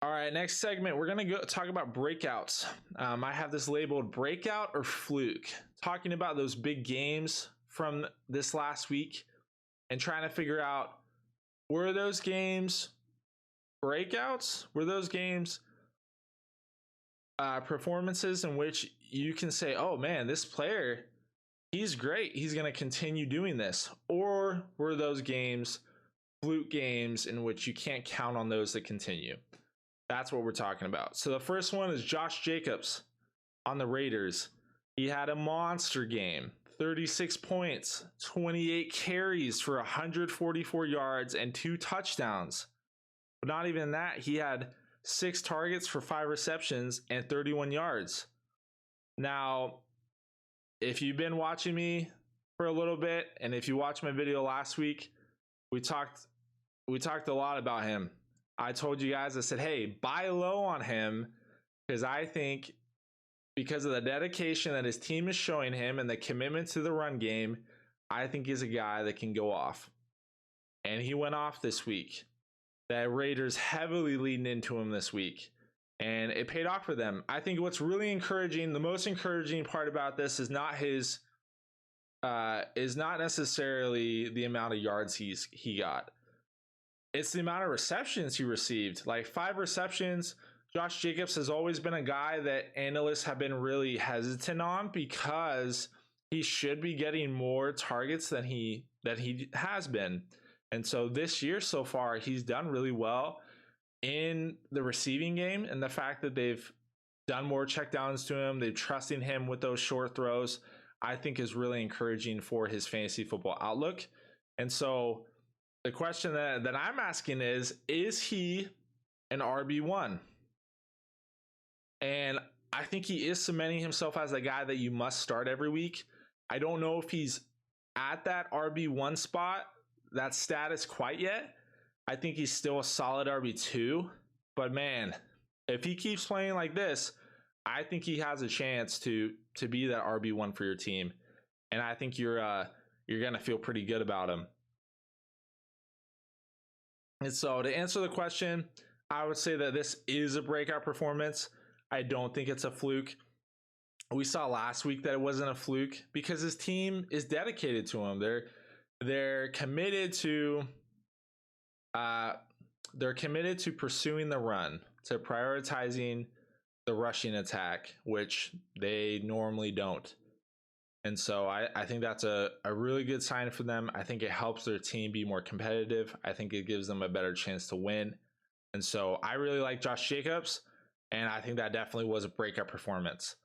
All right, next segment, we're going to go talk about breakouts. I have this labeled breakout or fluke, talking about those big games from this last week and trying to figure out, were those games breakouts? Were those games performances in which you can say, oh man, this player, he's great, he's going to continue doing this? Or were those games fluke games in which you can't count on those to continue? That's what we're talking about. So the first one is Josh Jacobs on the Raiders. He had a monster game, 36 points, 28 carries for 144 yards and 2 touchdowns. But not even that, he had 6 targets for 5 receptions and 31 yards. Now, if you've been watching me for a little bit, and if you watched my video last week, we talked a lot about him. I told you guys, I said, hey, buy low on him, because I think because of the dedication that his team is showing him and the commitment to the run game, I think he's a guy that can go off. And he went off this week. The Raiders heavily leading into him this week, and it paid off for them. I think what's really encouraging, the most encouraging part about this is not necessarily the amount of yards he got. It's the amount of receptions he received. Like 5 receptions. Josh Jacobs has always been a guy that analysts have been really hesitant on because he should be getting more targets than he has been. And so this year so far, he's done really well in the receiving game, and the fact that they've done more checkdowns to him, they're trusting him with those short throws, I think is really encouraging for his fantasy football outlook. And so the question that I'm asking is he an RB1? And I think he is cementing himself as a guy that you must start every week. I don't know if he's at that RB1 spot, that status quite yet. I think he's still a solid RB2. But man, if he keeps playing like this, I think he has a chance to be that RB1 for your team. And I think you're going to feel pretty good about him. And so to answer the question, I would say that this is a breakout performance. I don't think it's a fluke. We saw last week that it wasn't a fluke because his team is dedicated to him. They're committed to pursuing the run, to prioritizing the rushing attack, which they normally don't. And so I think that's a really good sign for them. I think it helps their team be more competitive. I think it gives them a better chance to win. And so I really like Josh Jacobs, and I think that definitely was a breakout performance.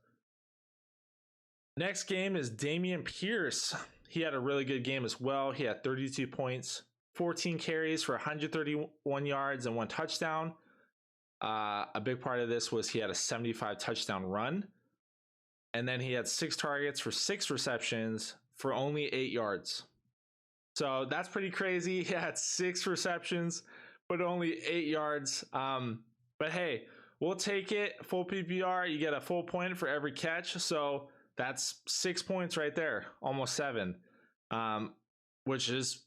Next game is Dameon Pierce. He had a really good game as well. He had 32 points, 14 carries for 131 yards and 1 touchdown. A big part of this was he had a 75 touchdown run. And then he had 6 targets for 6 receptions for only 8 yards. So that's pretty crazy. He had 6 receptions, but only 8 yards. But hey, we'll take it. Full PPR, you get a full point for every catch. So that's 6 points right there, almost 7, which is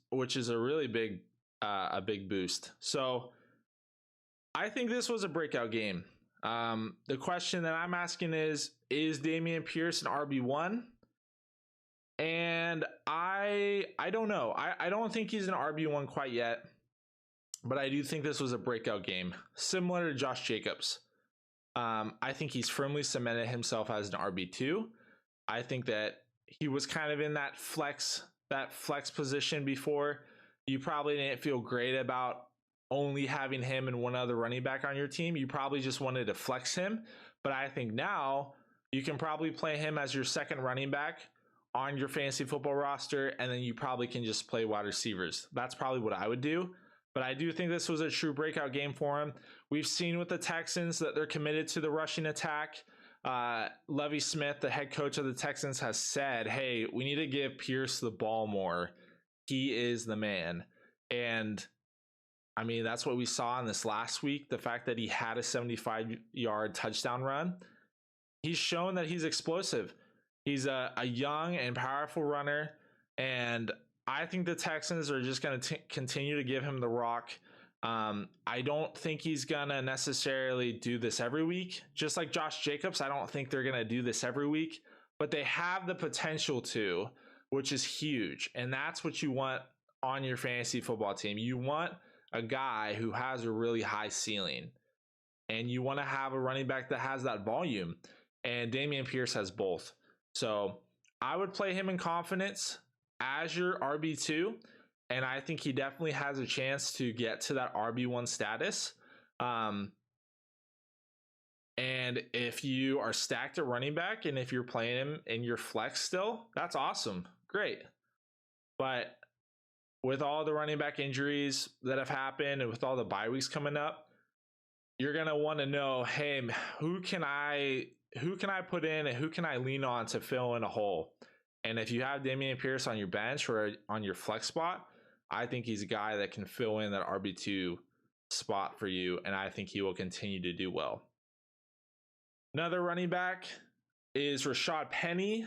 a really big boost. So I think this was a breakout game. The question that I'm asking is Dameon Pierce an RB1? And I don't know. I don't think he's an RB1 quite yet, but I do think this was a breakout game, similar to Josh Jacobs. I think he's firmly cemented himself as an RB2. I think that he was kind of in that flex position before. You probably didn't feel great about only having him and one other running back on your team. You probably just wanted to flex him. But I think now you can probably play him as your second running back on your fantasy football roster, and then you probably can just play wide receivers. That's probably what I would do. But I do think this was a true breakout game for him. We've seen with the Texans that they're committed to the rushing attack. Lovie Smith, the head coach of the Texans, has said, hey, we need to give Pierce the ball more. He is the man. And I mean, that's what we saw in this last week. The fact that he had a 75-yard touchdown run. He's shown that he's explosive. He's a young and powerful runner. And I think the Texans are just going to continue to give him the rock. I don't think he's going to necessarily do this every week. Just like Josh Jacobs, I don't think they're going to do this every week. But they have the potential to, which is huge. And that's what you want on your fantasy football team. You want a guy who has a really high ceiling. And you want to have a running back that has that volume. And Dameon Pierce has both. So I would play him in confidence as your RB2. And I think he definitely has a chance to get to that RB1 status. And if you are stacked at running back and if you're playing him in your flex still, that's awesome. Great. But with all the running back injuries that have happened and with all the bye weeks coming up, you're going to want to know, hey, who can I put in and who can I lean on to fill in a hole? And if you have Dameon Pierce on your bench or on your flex spot, I think he's a guy that can fill in that RB2 spot for you, and I think he will continue to do well. Another running back is Rashad Penny.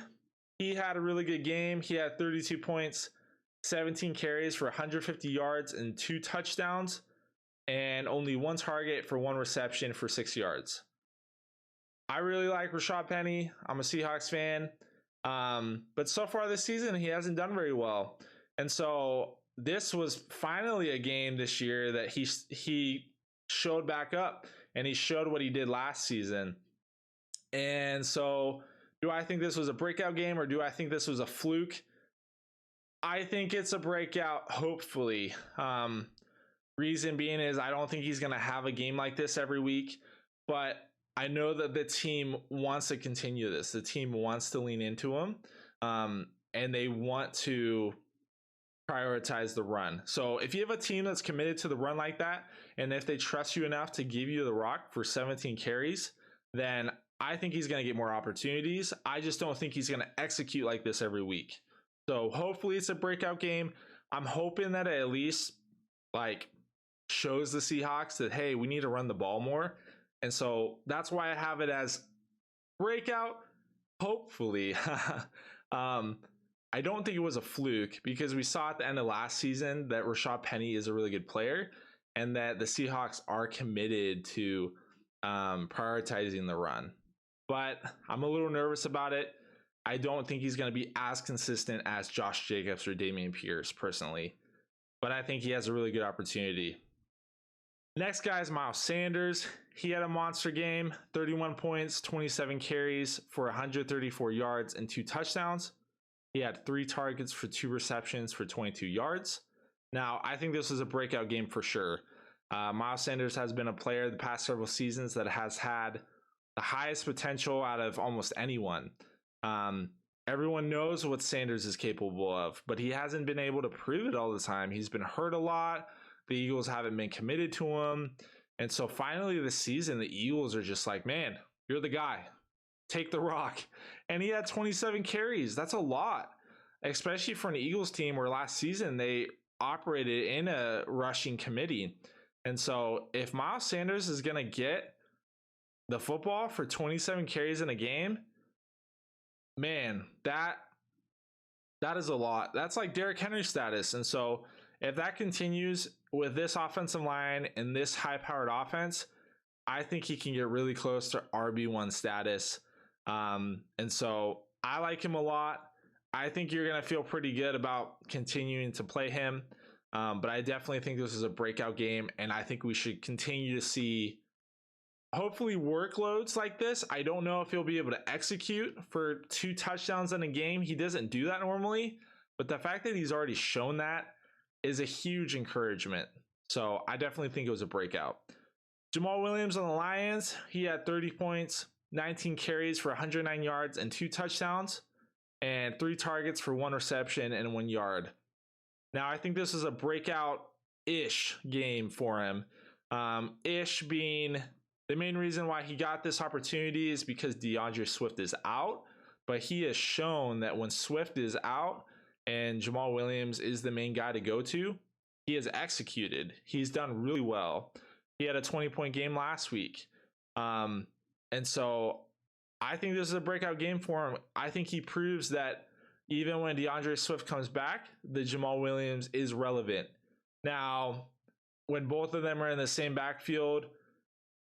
He had a really good game. He had 32 points, 17 carries for 150 yards and 2 touchdowns, and only 1 target for 1 reception for 6 yards. I really like Rashad Penny. I'm a Seahawks fan. But so far this season, he hasn't done very well. And so this was finally a game this year that he showed back up, and he showed what he did last season. And so do I think this was a breakout game or do I think this was a fluke? I think it's a breakout, hopefully. Reason being is I don't think he's going to have a game like this every week, but I know that the team wants to continue this. The team wants to lean into him, and they want to prioritize the run. So if you have a team that's committed to the run like that, and if they trust you enough to give you the rock for 17 carries, then I think he's going to get more opportunities. I just don't think he's going to execute like this every week. So hopefully it's a breakout game. I'm hoping that it at least shows the Seahawks that, hey, we need to run the ball more. And so that's why I have it as breakout, hopefully. I don't think it was a fluke because we saw at the end of last season that Rashad Penny is a really good player and that the Seahawks are committed to prioritizing the run. But I'm a little nervous about it. I don't think he's going to be as consistent as Josh Jacobs or Dameon Pierce personally. But I think he has a really good opportunity. Next guy is Miles Sanders. He had a monster game, 31 points, 27 carries for 134 yards and 2 touchdowns. He had 3 targets for 2 receptions for 22 yards. Now, I think this was a breakout game for sure. Miles Sanders has been a player the past several seasons that has had the highest potential out of almost anyone. Everyone knows what Sanders is capable of, but he hasn't been able to prove it all the time. He's been hurt a lot. The Eagles haven't been committed to him. And so finally this season, the Eagles are just like, man, you're the guy. Take the rock. And he had 27 carries. That's a lot, especially for an Eagles team where last season they operated in a rushing committee. And so if Miles Sanders is going to get the football for 27 carries in a game, man, that is a lot. That's like Derrick Henry status. And so if that continues with this offensive line and this high-powered offense, I think he can get really close to RB1 status. And so I like him a lot. I think you're going to feel pretty good about continuing to play him. But I definitely think this is a breakout game, and I think we should continue to see hopefully workloads like this. I don't know if he'll be able to execute for 2 touchdowns in a game. He doesn't do that normally, but the fact that he's already shown that is a huge encouragement. So I definitely think it was a breakout. Jamal Williams on the Lions, he had 30 points, 19 carries for 109 yards and 2 touchdowns, and 3 targets for 1 reception and 1 yard. Now, I think this is a breakout-ish game for him. Ish being the main reason why he got this opportunity is because DeAndre Swift is out, but he has shown that when Swift is out and Jamal Williams is the main guy to go to, he has executed. He's done really well. He had a 20-point game last week. And so I think this is a breakout game for him. I think he proves that even when DeAndre Swift comes back, the Jamal Williams is relevant. Now, when both of them are in the same backfield,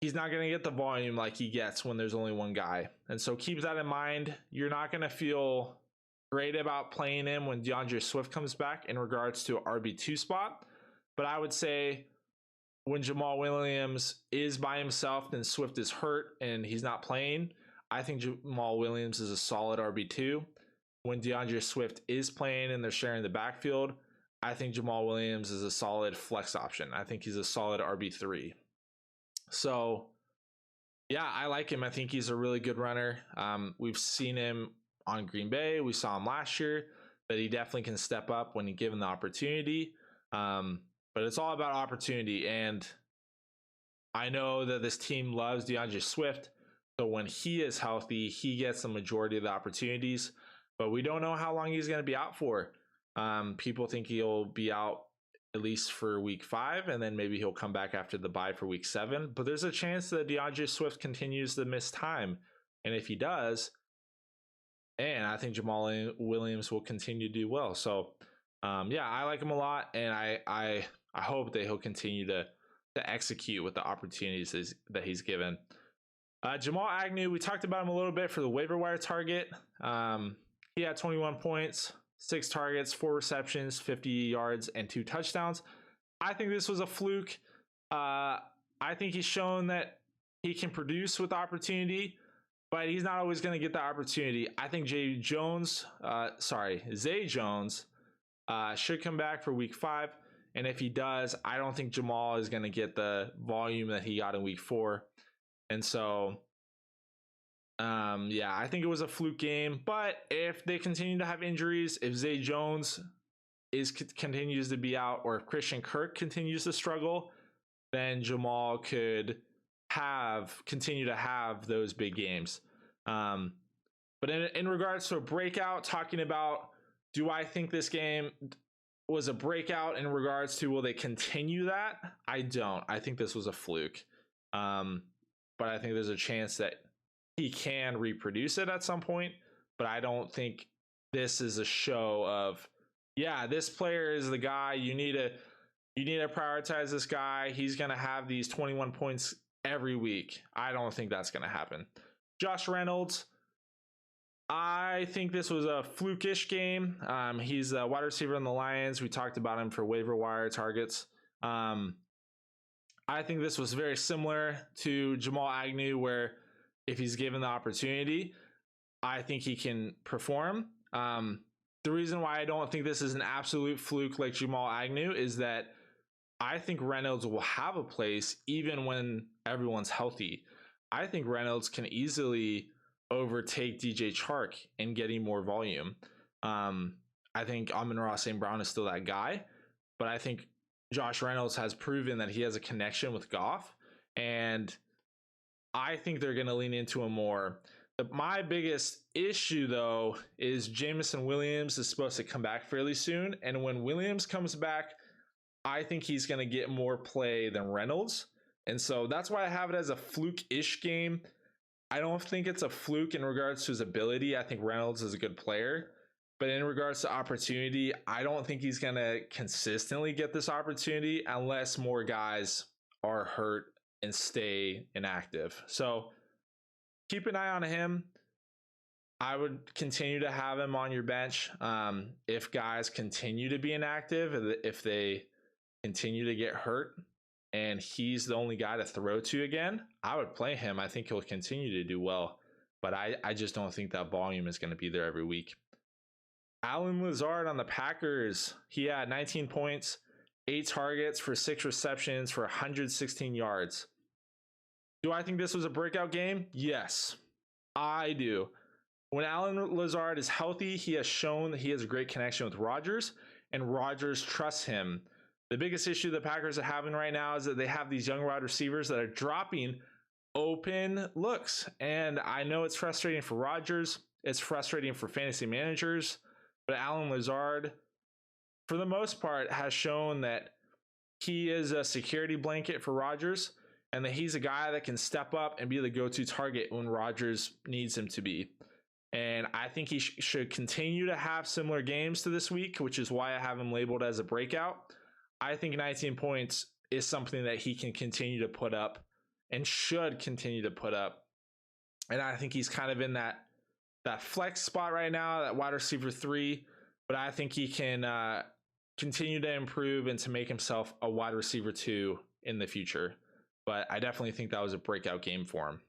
he's not going to get the volume like he gets when there's only one guy. And so keep that in mind. You're not going to feel great about playing him when DeAndre Swift comes back in regards to an RB2 spot. But I would say when Jamal Williams is by himself and Swift is hurt and he's not playing, I think Jamal Williams is a solid RB2. When DeAndre Swift is playing and they're sharing the backfield, I think Jamal Williams is a solid flex option. I think he's a solid RB3. So, yeah, I like him. I think he's a really good runner. We've seen him on Green Bay. We saw him last year, but he definitely can step up when given the opportunity. But it's all about opportunity. And I know that this team loves DeAndre Swift. So when he is healthy, he gets the majority of the opportunities. But we don't know how long he's going to be out for. People think he'll be out at least for week 5, and then maybe he'll come back after the bye for week 7. But there's a chance that DeAndre Swift continues to miss time. And if he does, and I think Jamal Williams will continue to do well. So, yeah, I like him a lot, and I hope that he'll continue to execute with the opportunities that he's given. Jamal Agnew, we talked about him a little bit for the waiver wire target. He had 21 points, 6 targets, 4 receptions, 50 yards, and 2 touchdowns. I think this was a fluke. I think he's shown that he can produce with opportunity, but he's not always going to get the opportunity. I think Zay Jones should come back for week 5. And if he does, I don't think Jamal is going to get the volume that he got in week 4. And so, yeah, I think it was a fluke game. But if they continue to have injuries, if Zay Jones continues to be out, or if Christian Kirk continues to struggle, then Jamal could continue to have those big games. But in regards to a breakout, talking about, do I think this game was a breakout in regards to will they continue that? I don't. I think this was a fluke. But I think there's a chance that he can reproduce it at some point. But I don't think this is a show of, yeah, this player is the guy. You need to prioritize this guy. He's going to have these 21 points every week. I don't think that's going to happen. Josh Reynolds, I think this was a flukish game. He's a wide receiver in the Lions. We talked about him for waiver wire targets. I think this was very similar to Jamal Agnew, where if he's given the opportunity, I think he can perform. The reason why I don't think this is an absolute fluke like Jamal Agnew is that I think Reynolds will have a place even when everyone's healthy. I think Reynolds can easily overtake DJ Chark in getting more volume. I think Amon-Ra St. Brown is still that guy, but I think Josh Reynolds has proven that he has a connection with Goff, and I think they're going to lean into him more. My biggest issue, though, is Jameson Williams is supposed to come back fairly soon, and when Williams comes back, I think he's going to get more play than Reynolds, and so that's why I have it as a fluke-ish game. I don't think it's a fluke in regards to his ability. I think Reynolds is a good player. But in regards to opportunity, I don't think he's going to consistently get this opportunity unless more guys are hurt and stay inactive. So keep an eye on him. I would continue to have him on your bench. If guys continue to be inactive, if they continue to get hurt, and he's the only guy to throw to again, I would play him. I think he'll continue to do well, but I just don't think that volume is going to be there every week. Allen Lazard on the Packers, he had 19 points, 8 targets for 6 receptions for 116 yards. Do I think this was a breakout game? Yes, I do. When Allen Lazard is healthy, he has shown that he has a great connection with Rodgers, and Rodgers trusts him. The biggest issue the Packers are having right now is that they have these young wide receivers that are dropping open looks. And I know it's frustrating for Rodgers. It's frustrating for fantasy managers. But Allen Lazard, for the most part, has shown that he is a security blanket for Rodgers, and that he's a guy that can step up and be the go-to target when Rodgers needs him to be. And I think he should continue to have similar games to this week, which is why I have him labeled as a breakout. I think 19 points is something that he can continue to put up and should continue to put up. And I think he's kind of in that flex spot right now, that wide receiver 3. But I think he can continue to improve and to make himself a wide receiver 2 in the future. But I definitely think that was a breakout game for him.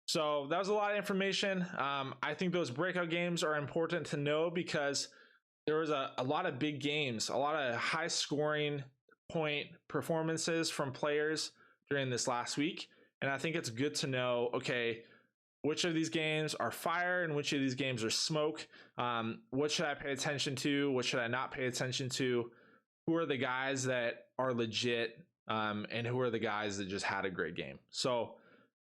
So that was a lot of information. I think those breakout games are important to know because there was a lot of big games, a lot of high scoring point performances from players during this last week. And I think it's good to know, okay, which of these games are fire and which of these games are smoke. What should I pay attention to? What should I not pay attention to? Who are the guys that are legit? And who are the guys that just had a great game? So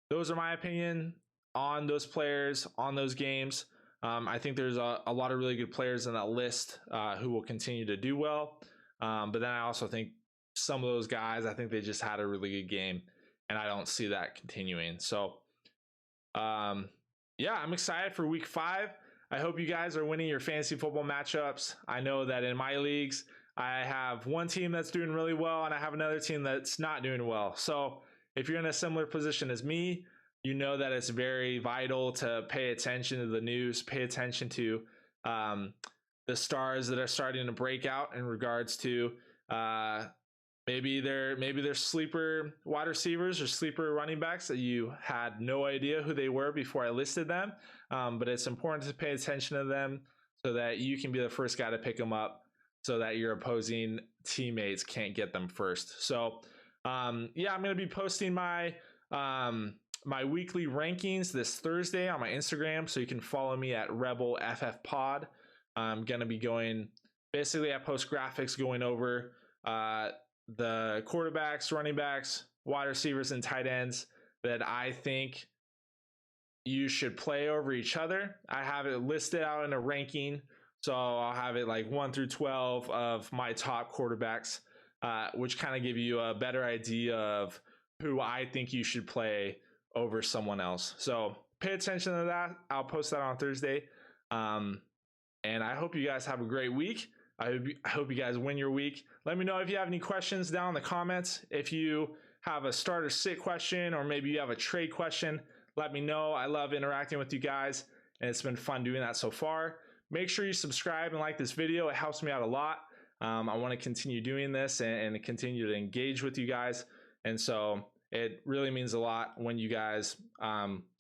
those are my opinion on those players, on those games. I think there's a lot of really good players in that list who will continue to do well. But then I also think some of those guys, I think they just had a really good game, and I don't see that continuing. So, yeah, I'm excited for week 5. I hope you guys are winning your fantasy football matchups. I know that in my leagues, I have one team that's doing really well, and I have another team that's not doing well. So if you're in a similar position as me, you know that it's very vital to pay attention to the news, pay attention to the stars that are starting to break out in regards to maybe they're sleeper wide receivers or sleeper running backs that you had no idea who they were before I listed them. But it's important to pay attention to them so that you can be the first guy to pick them up, so that your opposing teammates can't get them first. So yeah, I'm going to be posting my my weekly rankings this Thursday on my Instagram, so you can follow me at RebelFFPod. I'm going to be going, basically I post graphics going over the quarterbacks, running backs, wide receivers, and tight ends that I think you should play over each other. I have it listed out in a ranking, so I'll have it like 1 through 12 of my top quarterbacks, which kind of give you a better idea of who I think you should play over someone else. So pay attention to that. I'll post that on Thursday. And I hope you guys have a great week. I hope you guys win your week. Let me know if you have any questions down in the comments. If you have a start or sit question, or maybe you have a trade question, let me know. I love interacting with you guys, and it's been fun doing that so far. Make sure you subscribe and like this video. It helps me out a lot. I want to continue doing this and continue to engage with you guys. And so it really means a lot when you guys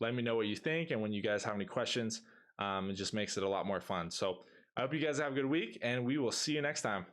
let me know what you think, and when you guys have any questions. It just makes it a lot more fun. So I hope you guys have a good week, and we will see you next time.